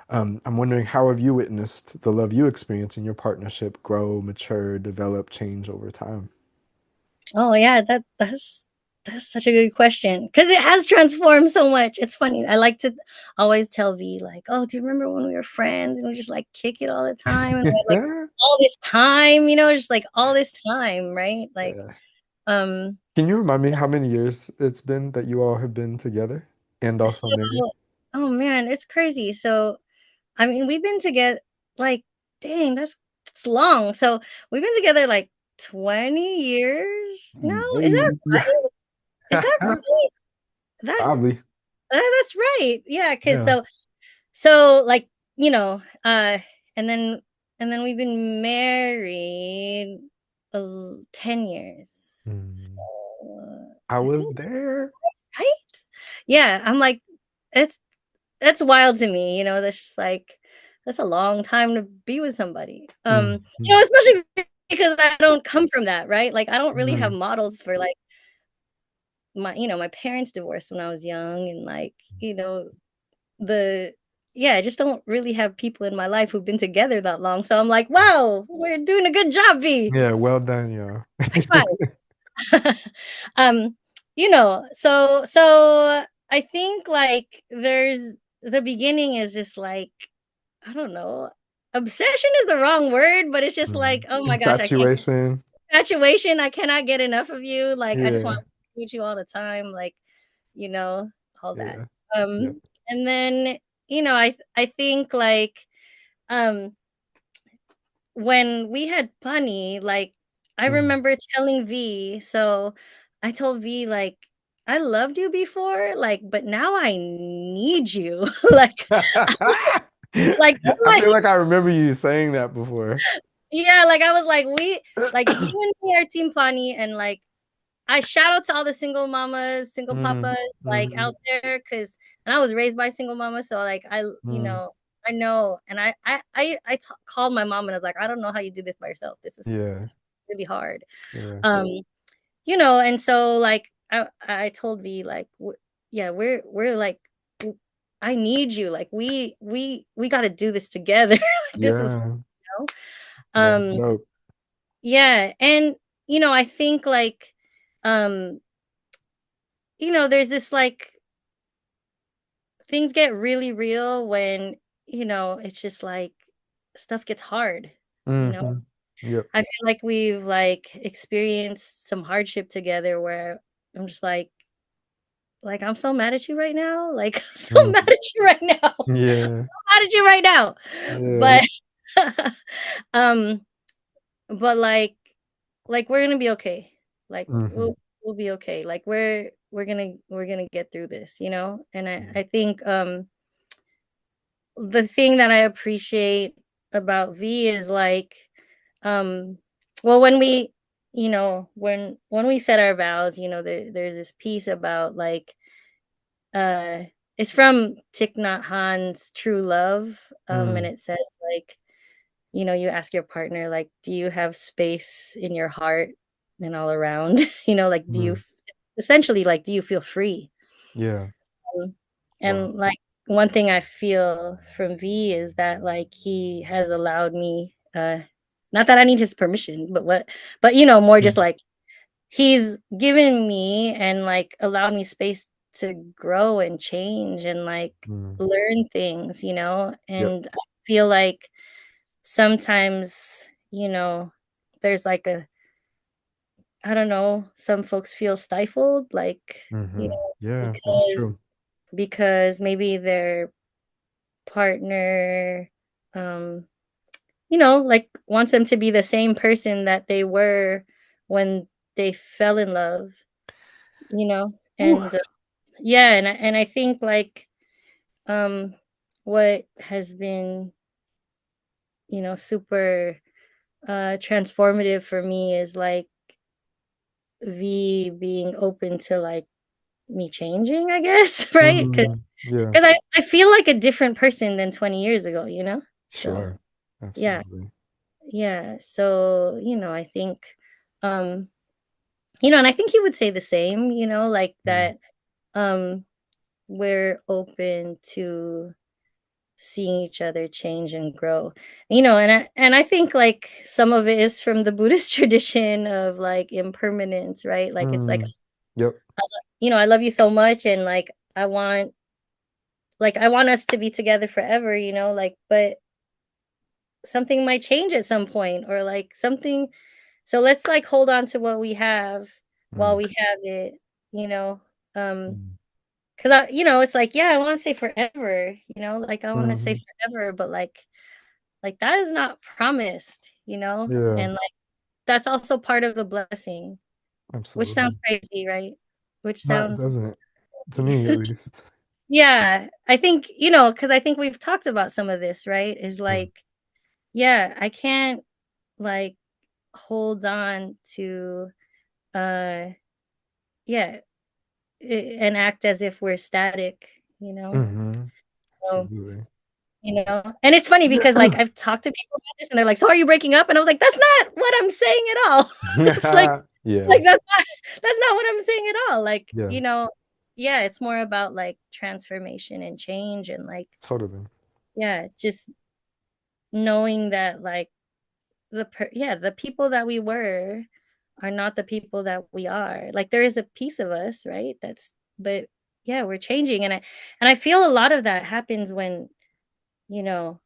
I'm wondering, how have you witnessed the love you experience in your partnership grow, mature, develop, change over time? Oh yeah, that's such a good question, because it has transformed so much. It's funny. I like to always tell V like, "Oh, do you remember when we were friends and we just like kick it all the time, and we had like all this time, just like all this time, right?" Like, Yeah. um, Can you remind me how many years it's been that you all have been together? And also so maybe. oh man, it's crazy. So I mean, we've been together like, dang, that's long. So we've been together like 20 years. No, is that Yeah. right? Is that right? That Probably. That's right. Yeah, 'cause Yeah. like, and then we've been married 10 years. Hmm. So, I I was think, there. right? Yeah, I'm like, it's that's wild to me, that's just like, that's a long time to be with somebody. Mhm. Especially because I don't come from that, right? Like, I don't really have Mm. models for like my parents divorced when I was young, and like, the yeah, I just don't really have people in my life who've been together that long. So I'm like, wow, we're doing a good job, V. Yeah, well done, y'all. High five. um, so I think like there's the beginning is just like, I don't know, obsession is the wrong word, but it's just Mm. like, oh my gosh, I can't Infatuation. infatuation, I cannot get enough of you. Like I just want Yeah. to meet you all the time, like, you know, all that. Yeah. Yep. Um and then, I think like um when we had Pani, like I Mm. remember telling V, so I told V like I loved you before, like, but now I need you. like like I like feel like I remember you saying that before. yeah, like I was like like you and me are team Pani, and like I shout out to all the single mamas, single Mm, papas, like hmm out there, because and I was raised by single mama, so like mm, I know, and called my mom and I was like, I don't know how you do this by yourself. yeah, This is really hard, yeah, um, and so like I told V like, yeah, we're like, I need you, like we got to do this together. Like this is, yeah. you know, That's um, dope. yeah, and I think like, um there's this like things get really real when, it's just like stuff gets hard, you know. Hmm Yep. I feel like we've like experienced some hardship together where I'm just like I'm so mad at you right now. Like I'm so mad hmm at you right now. I'm Yeah, so mad at you right now. yeah. But um but like we're gonna be okay. Like hmm we'll be okay. Like we're gonna get through this, and I think the thing that I appreciate about V is like, um well, when we, when we set our vows, there's this piece about like, uh it's from Thich Nhat Hanh's True Love, and Mm, it says like, you ask your partner like, do you have space in your heart and all around? Like, mm, essentially, like, do you feel free? yeah. Um, Wow. and like one thing I feel from V is that like he has allowed me, not that I need his permission, but more just Mm, like he's given me and like allowed me space to grow and change and like mm, learn things, yep. and I feel like sometimes, there's like a, I don't know, some folks feel stifled, like, Yeah, that's because true. maybe their partner, um, like wants them to be the same person that they were when they fell in love, Ooh. and yeah, and I think like, um, what has been, super transformative for me is like V being open to like me changing, I guess, right? Because Yeah, I feel like a different person than 20 years ago, So sure. yeah, Absolutely. yeah. So, I think, um, and I think he would say the same, like Mm, that, um, we're open to seeing each other change and grow. And I think like some of it is from the Buddhist tradition of like impermanence, right? Like it's like, mm, yep. I love you so much, and I want us to be together forever, like, but something might change at some point, or like something, so let's like hold on to what we have while Mm, we have it, you know. Um mm, because it's like, yeah, I want to say forever, like I want to say hmm forever, but like that is not promised, Yeah, and like that's also part of the blessing, which sounds absolutely. crazy, right? Which No, it sounds doesn't. To me, at least. yeah, I think, because I think we've talked about some of this, right? Is Mm, like, yeah, I can't like hold on to, uh yeah, and act as if we're static, hmm so, Absolutely. and it's funny because like I've talked to people about this and they're like, so are you breaking up? And I was like, that's not what I'm saying at all. It's like Yeah, that's not what I'm saying at all, like, yeah, yeah, it's more about like transformation and change, and like, totally. yeah, just knowing that like the people that we were are not the people that we are. Like there is a piece of us, right? But yeah, we're changing. And I feel a lot of that happens when, you know,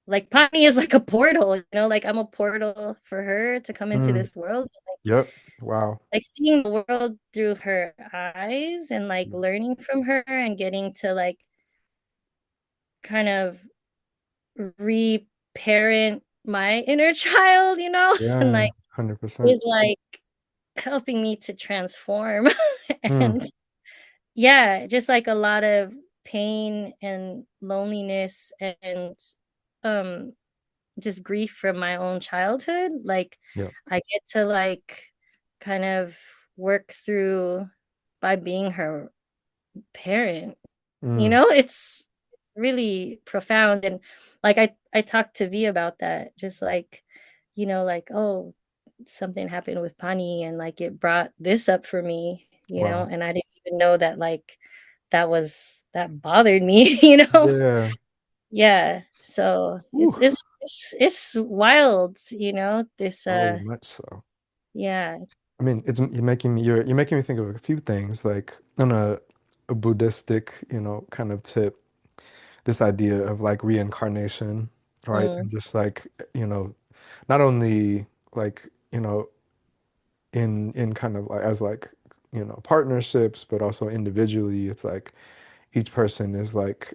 like Pani is like a portal, like I'm a portal for her to come into Mm, this world. yep. Wow. Like seeing the world through her eyes and like learning from her and getting to like kind of reparent my inner child, and Yeah, like 100%. is like helping me to transform. Mm, And yeah, just like a lot of pain and loneliness and um just grief from my own childhood. Like yep. I get to like kind of work through by being her parent. Mm, It's really profound. And like I talked to V about that, just like, like, oh, something happened with Pani and like it brought this up for me, wow. and I didn't even know that like that bothered me, Yeah. Yeah. So Ooh, it's wild, this so much so. yeah. I mean, you're making me think of a few things, like on a Buddhistic, kind of tip, this idea of like reincarnation, right? Mm, And just like, not only like, in kind of like as like, partnerships, but also individually, it's like each person is like,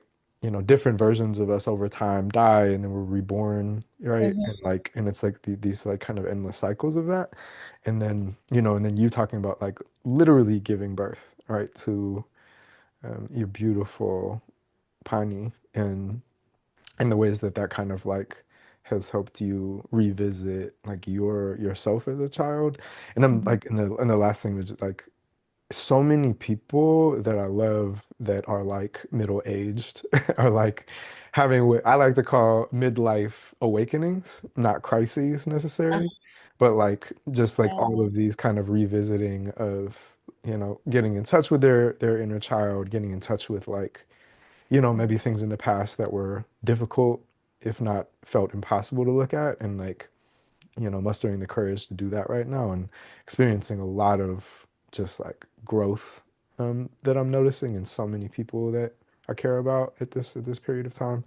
different versions of us over time die and then we're reborn, right? And mhm, like, and it's like these like kind of endless cycles of that. And then you talking about like literally giving birth, right, to your beautiful Pani and the ways that that kind of like has helped you revisit like yourself as a child. And I'm mhm, like, and the last thing was like so many people that I love that are like middle aged are like having what I like to call midlife awakenings, not crises uh, necessarily, but like just like all yeah, of these kind of revisiting of, getting in touch with their inner child, getting in touch with like, mhm, maybe things in the past that were difficult, if not felt impossible to look at, and like, mustering the courage to do that right now and experiencing a lot of just like growth that I'm noticing in so many people that I care about at this period of time.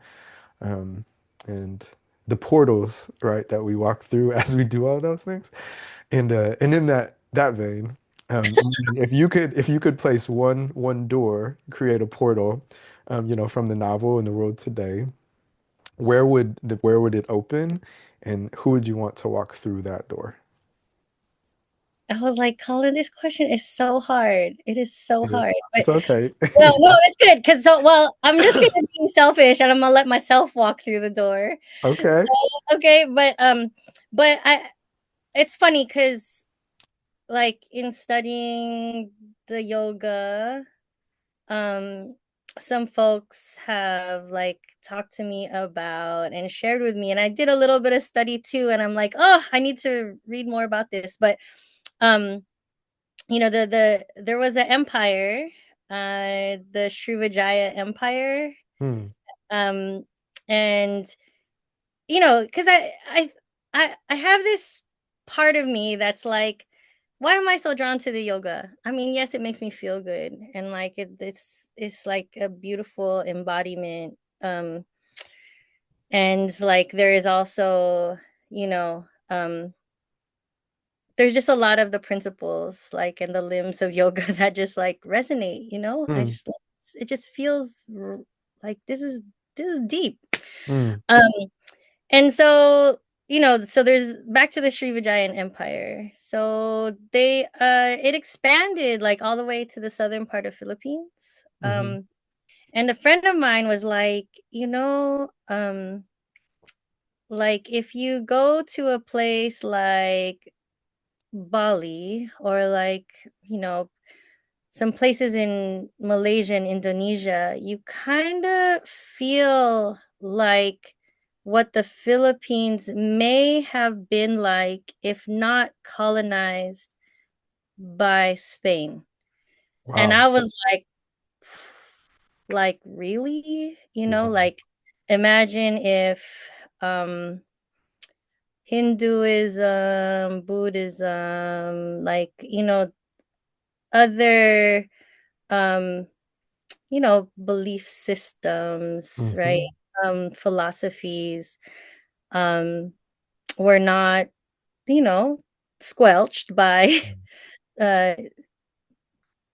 Um, and the portals, right, that we walk through as we do all those things. And in that vein, if you could place one door, create a portal, from the novel in the world today, where would it open, and who would you want to walk through that door? I was like, Colin, this question is so hard. It is so It is. hard. But It's okay. well, no, it's good because I'm just gonna be selfish and I'm gonna let myself walk through the door. Okay. So, okay, but it's funny because like in studying the yoga, um, some folks have like talked to me about and shared with me, and I did a little bit of study too, and I'm like, oh, I need to read more about this. But um, there was an empire, the Srivijaya Empire, Hmm. um, and because I have this part of me that's like, why am I so drawn to the yoga? I mean, yes, it makes me feel good, and like it's like a beautiful embodiment. And like there is also, you know, there's just a lot of the principles like and the limbs of yoga that just like resonate. I Hmm. just it just feels like this is deep. Hmm. Um, And so, so there's back to the Srivijayan Empire. So it expanded like all the way to the southern part of Philippines. Hmm. And a friend of mine was like, like if you go to a place like Bali or like, some places in Malaysia and Indonesia, you kind of feel like what the Philippines may have been like if not colonized by Spain. And Wow. I was like really? Yeah. Like imagine if um Hinduism, Buddhism, like, other um, belief systems, right? Hmm. Philosophies um were not, you know, squelched by uh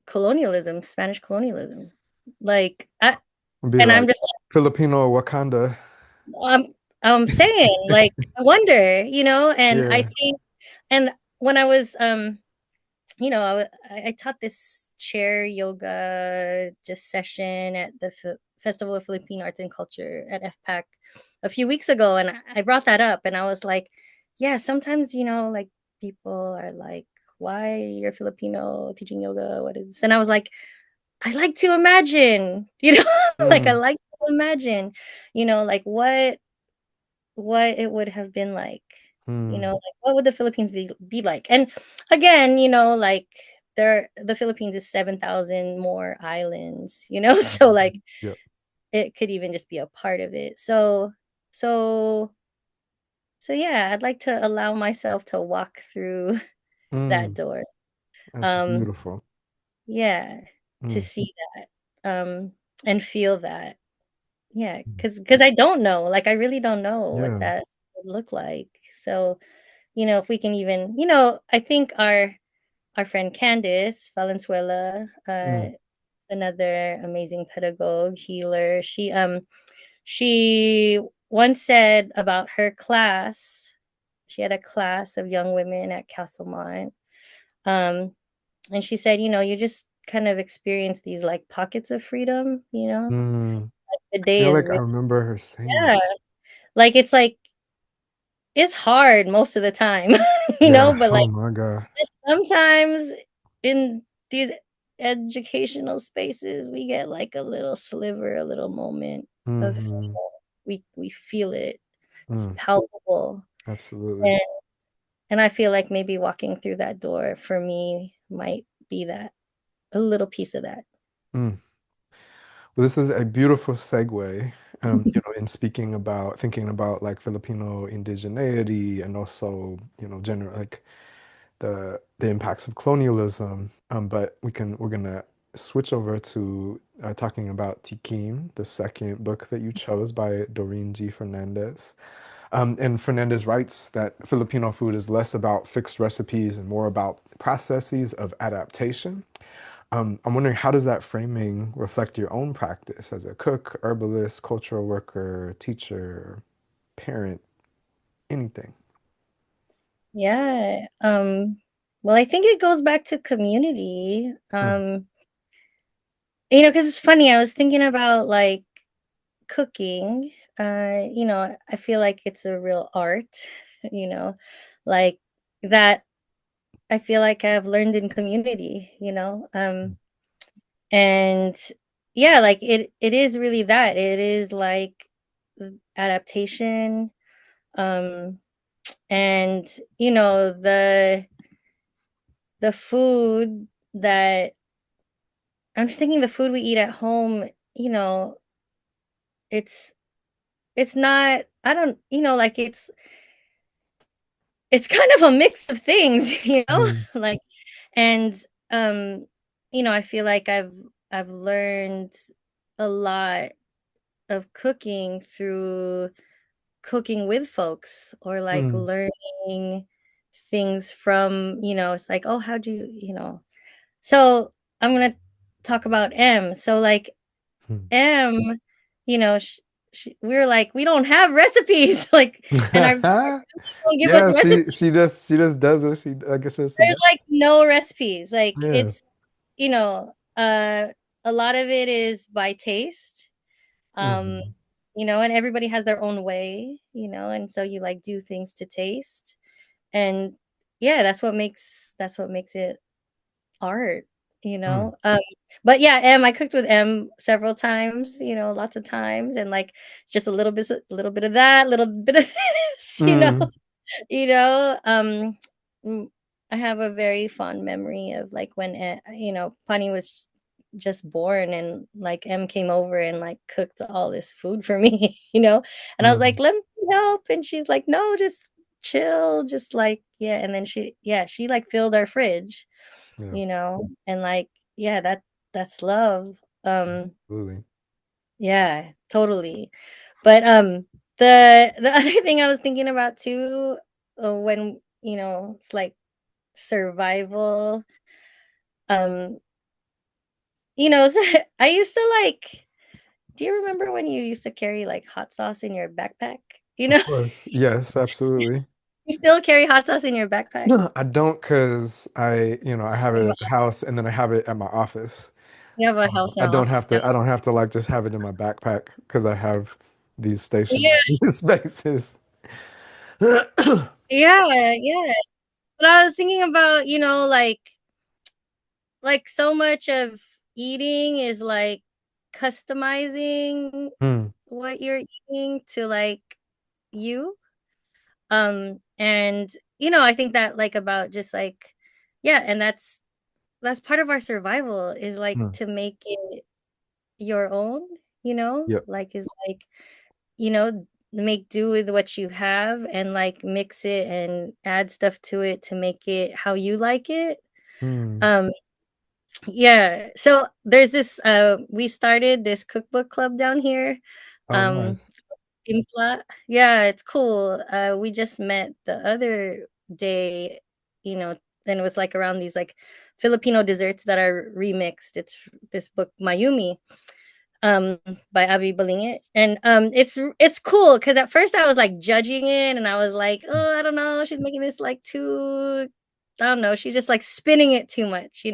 colonialism, Spanish colonialism. Like It'd be and like I'm just Filipino Wakanda. I'm I'm saying, like, I wonder, and I Yeah. think, and when I was I taught this chair yoga just session at the Festival of Philippine Arts and Culture at FPAC a few weeks ago, and I brought that up, and I was like, yeah, sometimes, like, people are like, why you're Filipino teaching yoga? What is this? And I was like, I like to imagine, like, I Mm, like to imagine, like, what it would have been like, mm, like, what would the Philippines be like? And again, like, the Philippines is 7,000 more islands, so, mm. like, Yep. it could even just be a part of it. So so yeah, I'd like to allow myself to walk through that Mm, door. that's Um beautiful. yeah, to Mm, see that, and feel that. Yeah, mm. because I don't know, like, I really don't know what Yeah. that would look like. So, if we can even, I think our friend Candice Valenzuela, Mm, another amazing pedagogue, healer, she once said about her class, she had a class of young women at Castlemont, um, and she said, you just kind of experience these, like, pockets of freedom, mm. the I day feel is like I really, remember her saying that. yeah, like it's hard most of the time, Yeah. but, Oh like, my God. just sometimes in these educational spaces, we get, like, a little sliver, a little moment of Hmm. freedom. We feel it. It's Mm, palpable. absolutely. And and I feel like maybe walking through that door for me might be that, a little piece of that. Mm. Well, this is a beautiful segue, in speaking about, thinking about like Filipino indigeneity and also, general like the impacts of colonialism. But we're gonna switch over to talking about Tikim, the second book that you chose by Doreen G. Fernandez. And Fernandez writes that Filipino food is less about fixed recipes and more about processes of adaptation. I'm wondering, how does that framing reflect your own practice as a cook, herbalist, cultural worker, teacher, parent, anything? Yeah. Well, I think it goes back to community. Mm, Because it's funny, I was thinking about, like, cooking. I feel like it's a real art, you know, like, that I feel like I've learned in community, and yeah, like, it is really that. It is like adaptation, um, and the food that I'm just thinking, the food we eat at home, it's it's not, I don't, like, it's kind of a mix of things, mm, like, and um, I feel like I've learned a lot of cooking through cooking with folks, or, like, mm, learning things from, it's like, oh, how do so I'm gonna talk about M. So, like, mm. M, we were like, we don't have recipes, like, and our don't give us Yeah, recipes. she just does what she, I guess, has to There's, do. like, no recipes. Like, Yeah. it's, you know, uh, a lot of it is by taste. Um, Hmm. and everybody has their own way, and so you, like, do things to taste. And yeah, that's what makes it art, you Mm, know? Um, but yeah, M, I cooked with M several times, lots of times, and, like, just a little bit of that, little bit of this, mm, You know, mm, I have a very fond memory of, like, when, Pani was just born, and, like, M came over and, like, cooked all this food for me, and I was mm, like, "Let me help," and she's like, "No, just chill, just like, yeah. And then she like filled our fridge, Yeah, and like, yeah, that's love. absolutely. Yeah, totally. But the other thing I was thinking about too, when it's like survival, um, so I used to like. Do you remember when you used to carry like hot sauce in your backpack? You Of know, course. Yes, absolutely. you still carry hot sauce in your backpack. No, I don't because I have You it have at the house and then I have it at my office. a house and I an don't office. have Yeah. to I don't have to like just have it in my backpack because I have these Yeah, stationary spaces. yeah, yeah. But I was thinking about, like so much of eating is like customizing Mm, what you're eating to like you. And I think that like about just like, yeah, and that's part of our survival is like mm. to make it your own, Yep. like is like, you know, make do with what you have and like mix it and add stuff to it to make it how you like it. Mm. Um, yeah. So there's this we started this cookbook club down here. Oh, Um nice. in flat. Yeah, it's cool. We just met the other day, you know, and it was like around these like Filipino desserts that are remixed. It's this book Mayumi um by Abby Balingit. And it's cool because at first I was like judging it and I was like, oh, I don't know, she's making this like too, I don't know, she's just like spinning it too much.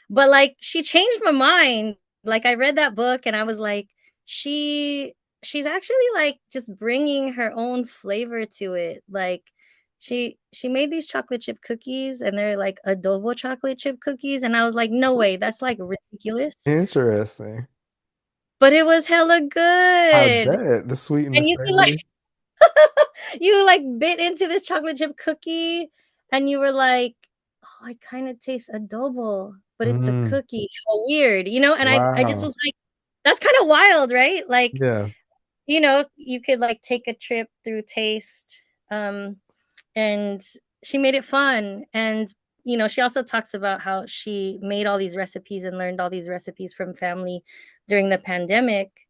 But like she changed my mind. Like I read that book and I was like, she she's actually like just bringing her own flavor to it. Like she made these chocolate chip cookies and they're like adobo chocolate chip cookies and I was like, no way, that's like ridiculous. Interesting. But it was hella I good. bet the sweet and the And you could like savory. you like bit into this chocolate chip cookie and you were like, oh, it kind of tastes adobo, but it's a Mm. cookie. How weird, and I just Wow. was like, that's kind of wild, right? Like, Yeah. you could like take a trip through taste. And she made it fun. And she also talks about how she made all these recipes and learned all these recipes from family during the pandemic.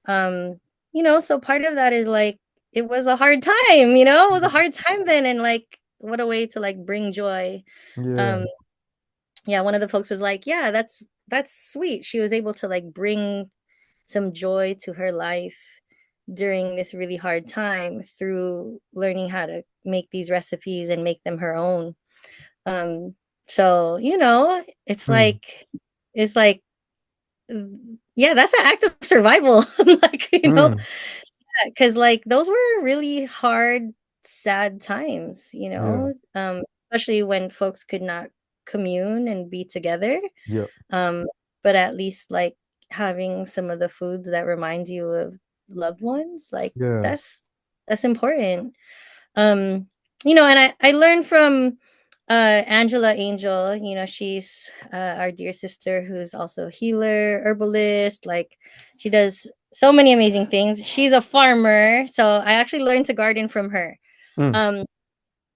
So part of that is like it was a hard time, it was a hard time then, and like what a way to like bring joy. Yeah. um yeah, one of the folks was like, yeah, that's sweet, she was able to like bring some joy to her life during this really hard time through learning how to make these recipes and make them her own. So it's Mm. like yeah, that's an act of survival. Like, Mm. because like those were really hard, sad times, Yeah. especially when folks could not commune and be together. Yep. um but at least like having some of the foods that remind you of loved ones, like Yeah. that's important. And I learned from Angela Angel. She's our dear sister who's also a healer, herbalist. Like she does so many amazing things. She's a farmer, so I actually learned to garden from her. Mm. um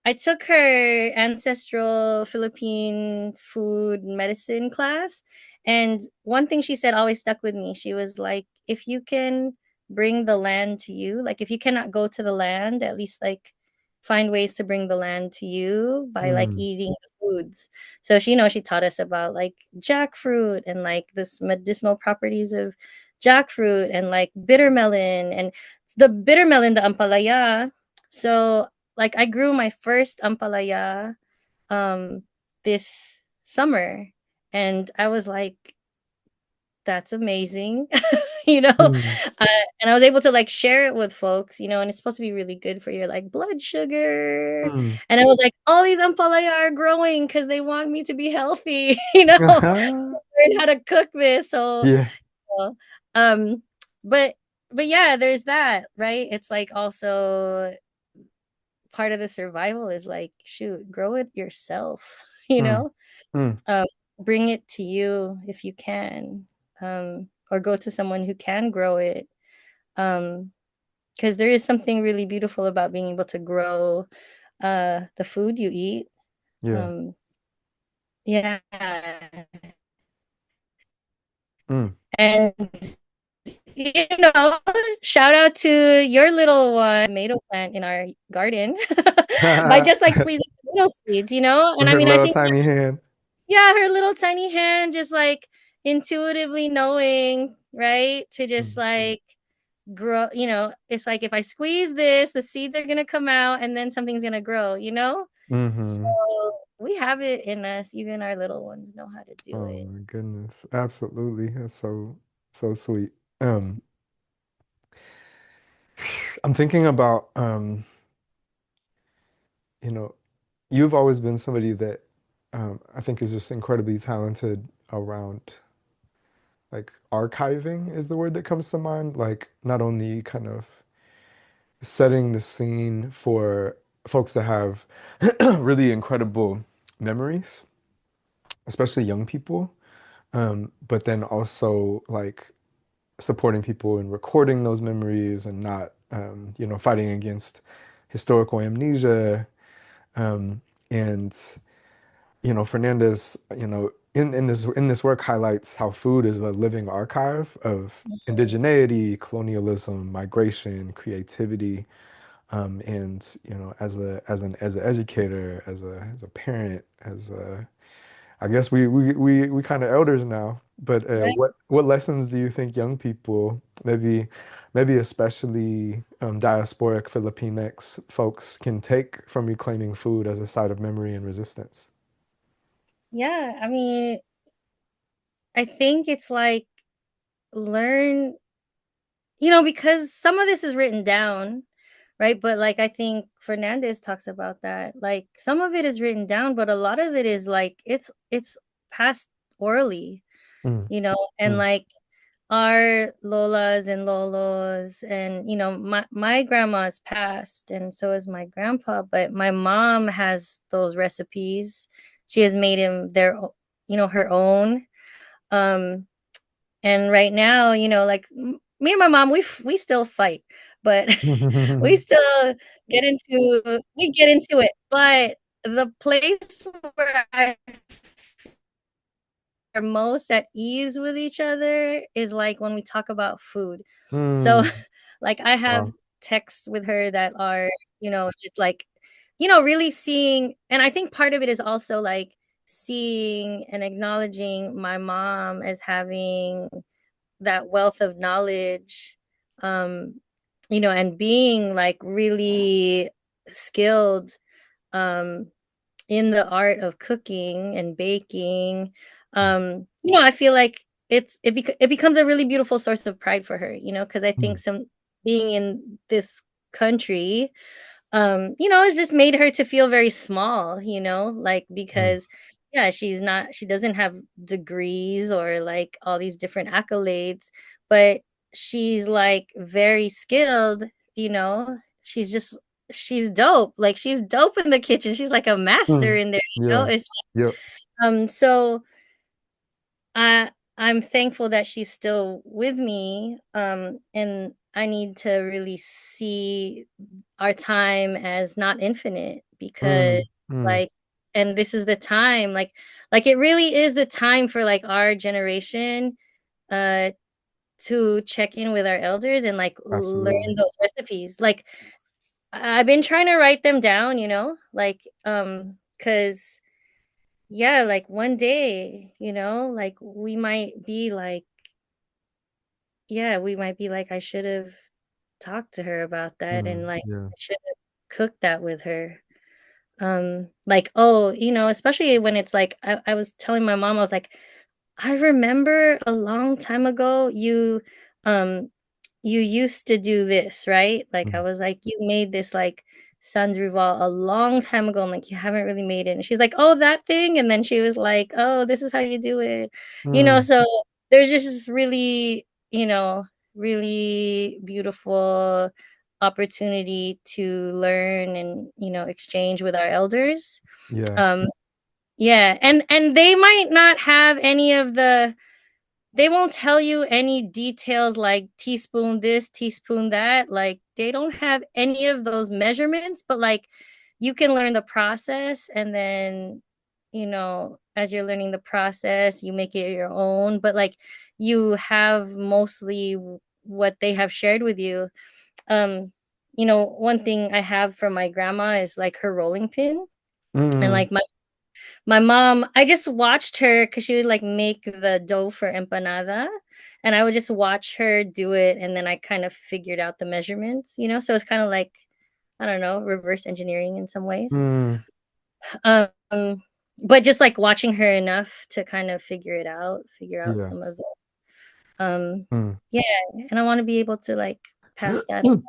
I took her ancestral Philippine food medicine class. And one thing she said always stuck with me. She was like, if you can bring the land to you, like if you cannot go to the land, at least like find ways to bring the land to you by like Mm. eating the foods. So she taught us about like jackfruit and like this medicinal properties of jackfruit and like bitter melon and the bitter melon, the ampalaya. So like I grew my first ampalaya this summer, and I was like, that's amazing. Mm. And I was able to like share it with folks, and it's supposed to be really good for your like blood sugar. Mm. And I was like, all these ampalaya are growing because they want me to be healthy, learn how to cook this. So Yeah. uh, um but yeah, there's that, right? It's like also part of the survival is like, shoot, grow it yourself, Mm. Mm. um, bring it to you if you can, or go to someone who can grow it. Um, because there is something really beautiful about being able to grow the food you eat. Yeah. Um, yeah. And you know, shout out to your little one tomato plant in our garden by Mm. just like squeezing tomato seeds, you know? And With I her mean, I little think, tiny hand. yeah, her little tiny hand just like intuitively knowing, right? To just Mm. like grow, it's like if I squeeze this, the seeds are gonna come out and then something's gonna grow, you know? So Hmm. we have it in us, even our little ones know how to do Oh it. my goodness. Absolutely. That's so sweet. Um, I'm thinking about you know, you've always been somebody that I think is just incredibly talented around like archiving is the word that comes to mind. Like not only kind of setting the scene for folks to have really incredible memories, especially young people, but then also like supporting people in recording those memories and not, fighting against historical amnesia. Um, and Fernandez, in this work highlights how food is a living archive of indigeneity, colonialism, migration, creativity, and as an educator, as a parent, I guess we kind of elders now. But what lessons do you think young people, maybe especially diasporic Filipinx folks, can take from reclaiming food as a site of memory and resistance? Yeah, I mean, I think it's like learn, because some of this is written down, right? But like I think Fernandez talks about that. Like some of it is written down, but a lot of it is like it's passed orally, Mm, and mm, like our lolas and lolos and my grandma's passed and so is my grandpa, but my mom has those recipes. She has made him her own. Um and right now, like me and my mom, we still fight, but we mm. still get into it. But the place where I are most at ease with each other is like when we talk about food. So Mm. like I have Wow. texts with her that are, just like, really seeing, and I think part of it is also like seeing and acknowledging my mom as having that wealth of knowledge, um and being like really skilled um in the art of cooking and baking. I feel like it becomes a really beautiful source of pride for her, because I think Mm, some being in this country, it's just made her to feel very small, like mm, because yeah, she doesn't have degrees or like all these different accolades, but she's like very skilled, she's dope. Like she's dope in the kitchen. She's like a master mm. in there, Yeah. It's Yep. so I'm thankful that she's still with me. And I need to really see our time as not infinite because Mm, mm. like and this is the time like it really is the time for like our generation uh to check in with our elders and like learn Absolutely. those recipes. Like I've been trying to write them down, like cuz yeah, like one day, like we might be like, I should have talked to her about that and Mm, like yeah. I should have cooked that with her. Like, oh, especially when it's like I was telling my mom, I was like, I remember a long time ago um you used to do this, right? Like I Mm, was like, you made this like Sans Rival a long time ago, and like you haven't really made it. And she's like, oh, that thing. And then she was like, oh, this is how you do it. mm. So there's just this really, really beautiful opportunity to learn and, exchange with our elders. Yeah. Um, yeah, and they might not have any of they won't tell you any details like teaspoon this, teaspoon that. Like they don't have any of those measurements, but like you can learn the process, and then as you're learning the process, you make it your own, but like you have mostly what they have shared with you. um One thing I have from my grandma is like her rolling pin. And Mm, like my mom, I just watched her because she would like make the dough for empanada, and I would just watch her do it, and then I kind of figured out the measurements, so it's kind of like, I don't know, reverse engineering in some ways. mm, um but just like watching her enough to kind of figure out yeah. some of the um Mm. yeah, and I want to be able to like pass that on.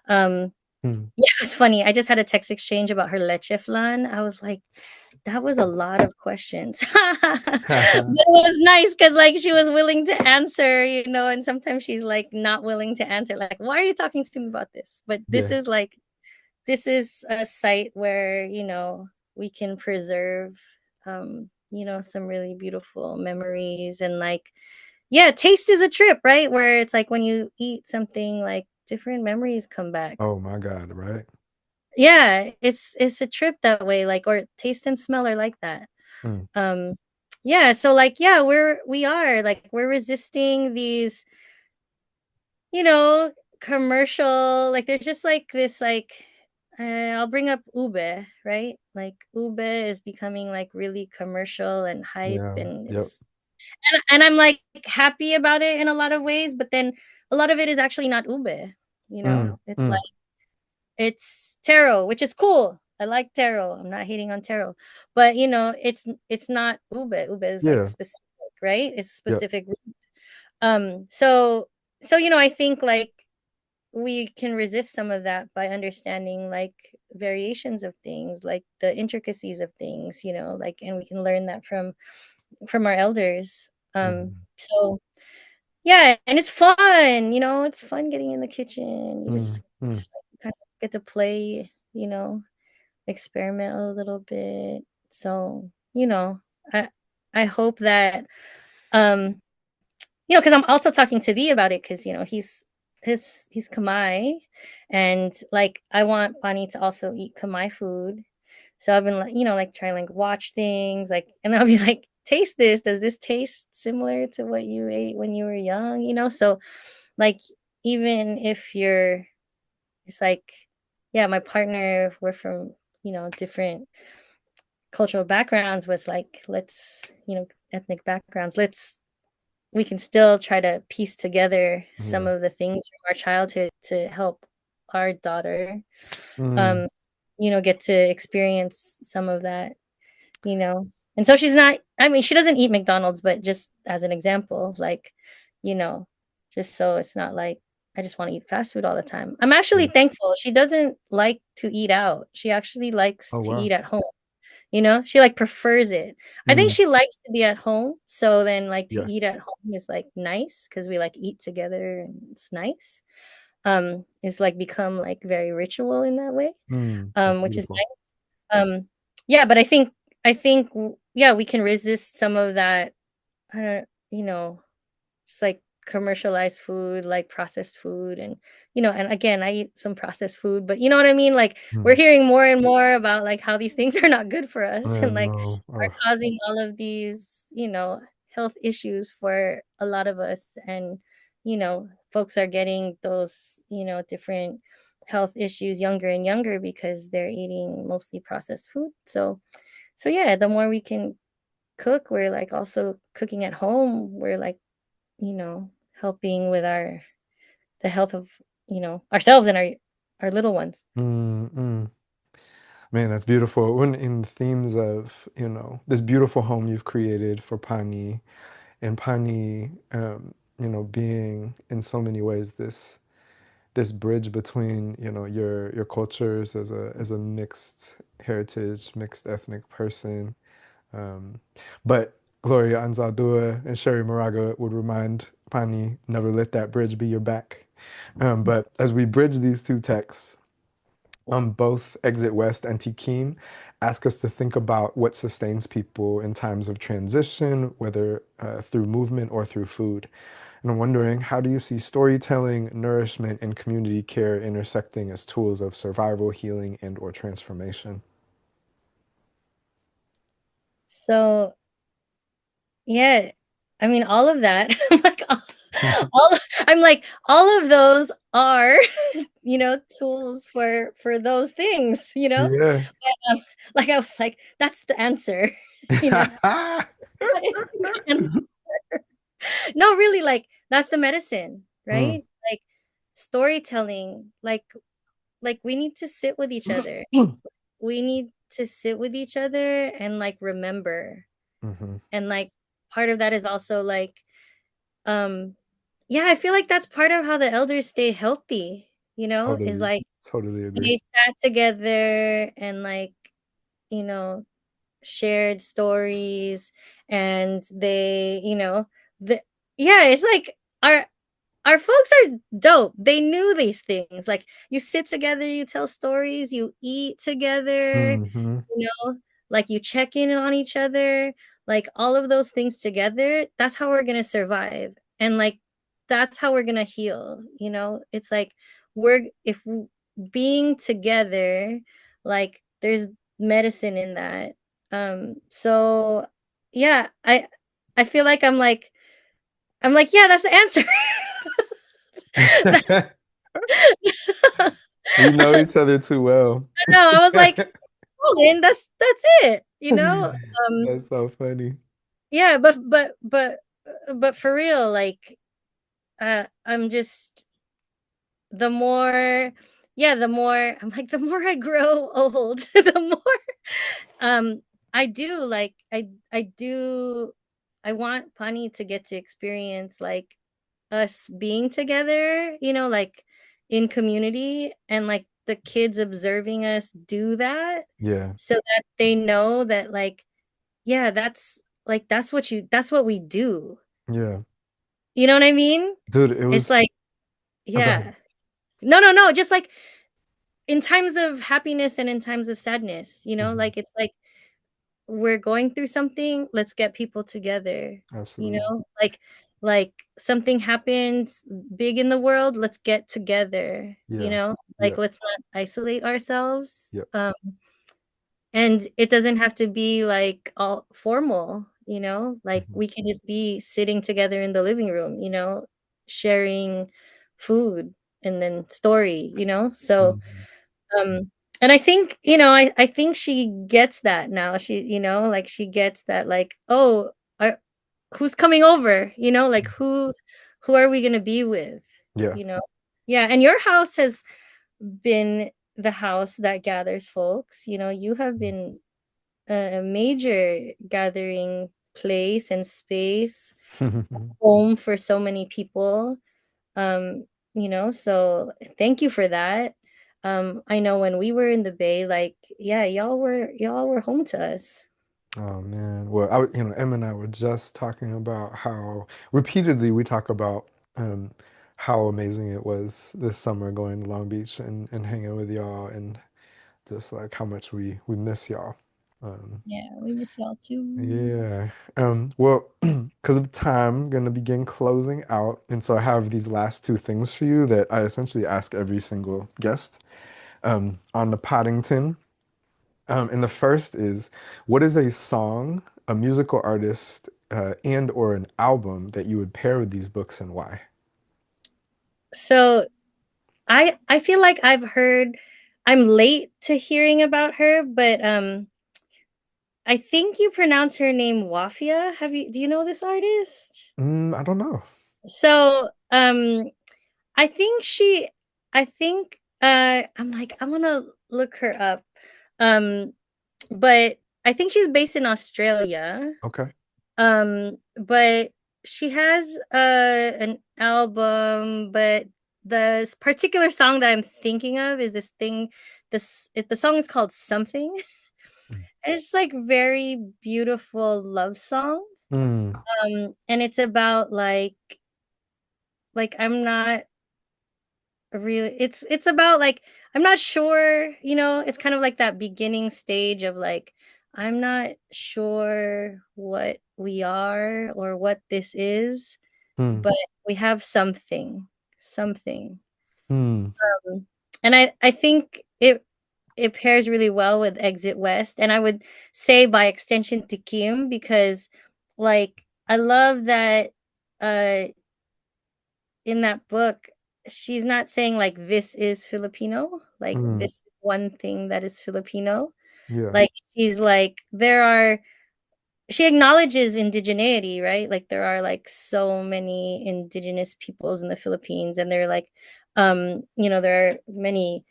um Mm. Yeah, it was funny. I just had a text exchange about her leche flan. I was like, that was a lot of questions. But it was nice because like she was willing to answer, and sometimes she's like not willing to answer. Like, why are you talking to me about this? But Yeah. this is a site where, we can preserve some really beautiful memories. And like, yeah, taste is a trip, right? Where it's like when you eat something, like different memories come back. Oh my God, right? Yeah, it's a trip that way, like, or taste and smell are like that. Mm. Um yeah, so like, yeah, we are like we're resisting these, you know, commercial, like there's just like this like I'll bring up Ube, right? Like Ube is becoming like really commercial and hype, Yeah. and Yep. and I'm like happy about it in a lot of ways, but then a lot of it is actually not Ube, Mm. It's like Mm. it's taro, which is cool. I like taro. I'm not hating on taro, but it's not Ube. Ube is like Yeah. specific, right? It's Yep. specific. So I think like we can resist some of that by understanding like variations of things, like the intricacies of things, like, and we can learn that from our elders. Mm. So yeah, and it's fun, it's fun getting in the kitchen. You Mm. just Mm. kind of get to play, experiment a little bit. So, I I hope that um because I'm also talking to V about it, because he's Khmer, and like I want Bonnie to also eat Khmer food. So I've been like, like trying to like watch things, like, and then I'll be like, taste this. Does this taste similar to what you ate when you were young? So like, even if it's like, yeah, my partner, we're from, different cultural backgrounds, was like, let's, ethnic backgrounds, we can still try to piece together some Yeah. of the things from our childhood to help our daughter, Mm. um, get to experience some of that, you know. And so she's not, I mean, she doesn't eat McDonald's, but just as an example, like, you know, just so it's not like I just want to eat fast food all the time. I'm actually Yeah. thankful. She doesn't like to eat out. She actually likes Oh to wow. eat at home. She like prefers it. I think Mm. she likes to be at home. So then like to Yeah. eat at home is like nice because we like eat together and it's nice. It's like become like very ritual in that way. Mm. That's Which is beautiful. nice. Yeah, but I think yeah, we can resist some of that. I don't, just like commercialized food, like processed food, and and again, I eat some processed food, but you know what I mean? Like we're Mm. hearing more and more about like how these things are not good for us I and like know. are Oh. causing all of these, health issues for a lot of us. And folks are getting those, different health issues younger and younger because they're eating mostly processed food. So yeah, the more we can cook, we're like also cooking at home, we're like, helping with the health of, ourselves and our little ones. Mm. Mm. Man, that's beautiful. When in themes of, this beautiful home you've created for Pani, and Pani, being in so many ways this bridge between, your cultures as a mixed heritage, mixed ethnic person. Um, but Gloria Anzaldúa and Sherry Moraga would remind Pani, never let that bridge be your back. But as we bridge these two texts, both Exit West and Tikim ask us to think about what sustains people in times of transition, whether through movement or through food. And I'm wondering, how do you see storytelling, nourishment, and community care intersecting as tools of survival, healing, and or transformation? So yeah, I mean all of that. I'm like all of those are tools for those things, Yeah. um, like I was like, that's the answer, you know. That is the answer. No, really, like that's the medicine, Mm. right? Like storytelling, like we need to sit with each other. We need to sit with each other and like remember. Hmm. And like part of that is also like um yeah, I feel like that's part of how the elders stay healthy, is Totally, like totally agree. they sat together and like, you know, shared stories and the yeah, it's like our folks are dope. They knew these things. Like you sit together, you tell stories, you eat together, Hmm. like you check in on each other, like all of those things together. That's how we're going to survive. And like that's how we're going to heal, It's like we're if being together, like there's medicine in that. So yeah, I feel like I'm like, yeah, that's the answer. We know each other too well. No, I was like, Colin, that's it, you know? That's so funny. Yeah, but for real, like I'm just the more the more I'm like the more I grow old, the more um I do like I do I want Pani to get to experience like us being together, like in community and like the kids observing us do that Yeah, so that they know that like yeah, that's what we do. yeah. You know what I mean? Dude, it It's was, like oh, go ahead. yeah. No, just like in times of happiness and in times of sadness, Hmm. like it's like we're going through something, let's get people together, Absolutely. like something happens big in the world, let's get together, Yeah, like yeah, let's not isolate ourselves. yeah. And it doesn't have to be like all formal, like Hmm. we can just be sitting together in the living room, sharing food and then story, so Hmm. um and I think, I think she gets that now. She, like she gets that like, oh, are, who's coming over? Like who are we gonna be with? Yeah. You know? Yeah, and your house has been the house that gathers folks. You have been a major gathering place and space, home for so many people. Um, so thank you for that. I know when we were in the Bay, like, yeah, y'all were home to us. Oh man. Well, Em and I were just talking about how repeatedly we talk about um how amazing it was this summer going to Long Beach and hanging with y'all and just like how much we miss y'all. Um, Yeah, we miss y'all too. yeah. Well, because of time, I'm gonna begin closing out, and so I have these last two things for you that I essentially ask every single guest on the Poddington. And the first is, what is a song, a musical artist, and or an album that you would pair with these books and why? So I feel like I'm late to hearing about her, but I think you pronounce her name Wafia. Do you know this artist? I don't know. So I think I'm like, I want to look her up. Um, but I think she's based in Australia. Okay. But she has an album, but the particular song that I'm thinking of is the song is called Something. And it's like very beautiful love song. Mm, And it's about like I'm not really it's about like I'm not sure, it's kind of like that beginning stage of like I'm not sure what we are or what this is. Hmm. but we have something. Hmm. And I think it pairs really well with Exit West, and I would say by extension Tikim, because like I love that uh in that book she's not saying like this is Filipino, like Hmm. this one thing that is Filipino. Yeah. Like she's like there are she acknowledges indigeneity, right? Like there are like so many indigenous peoples in the Philippines, and they're like there are many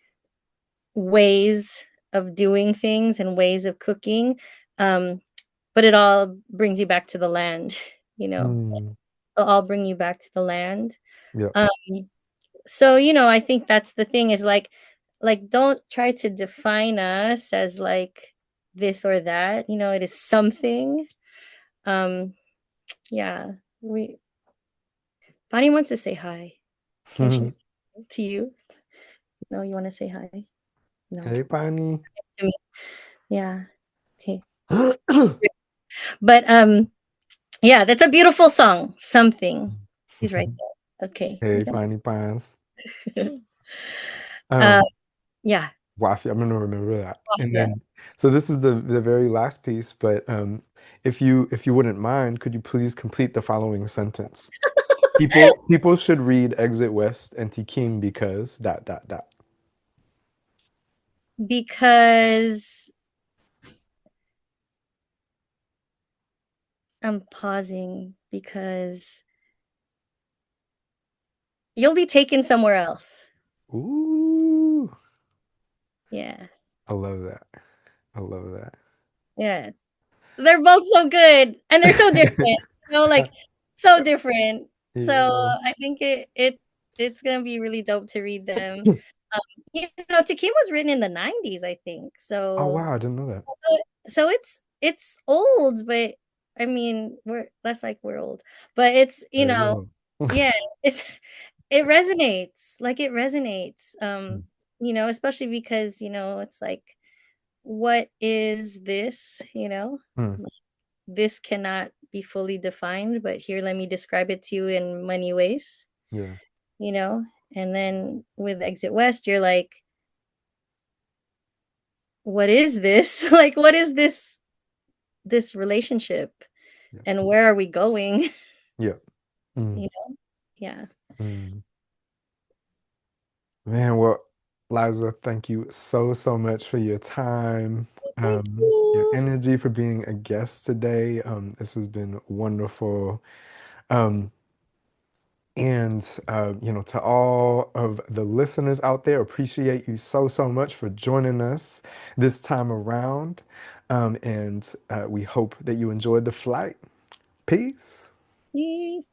ways of doing things and ways of cooking. Um, but it all brings you back to the land, you know. Hmm. It'll all bring you back to the land. Yeah. Um, so I think that's the thing is like don't try to define us as like this or that. It is something. Um, yeah. We Bonnie wants to say hi. Can she say hi to you? No, you want to say hi? No. Hey, Pani. To me. Yeah. Okay. But yeah, that's a beautiful song. Something. He's right there. Okay. Hey, Pani Pines. Uh, Um, yeah. Wafi, I'm gonna remember that. And Yeah. then, so this is the very last piece, but if you wouldn't mind, could you please complete the following sentence? People should read Exit West and Tikim because dot dot dot. Because I'm pausing because you'll be taken somewhere else. Ooh, Yeah. I love that. I love Yeah. They're both so good and they're so different, like so different. So Yeah. I think it's gonna be really dope to read them. Um, Takim was written in the 90s, I think. Oh So wow, I didn't know that. so it's old, but I mean we're old. But it's There you go. yeah, it's it resonates. Especially because, it's like, what is this? Hmm. This cannot be fully defined, but here let me describe it to you in many ways, Yeah. you know? And then with Exit West, you're like, what is this? Like, what is this relationship? Yeah. And where are we going? Yeah. Mm, you know? Yeah. mm. Man, well, Liza, thank you so, so much for your time, Thank your you. energy for being a guest today. This has been wonderful. Um, and to all of the listeners out there, appreciate you so, so much for joining us this time around. And we hope that you enjoyed the flight. Peace. Peace.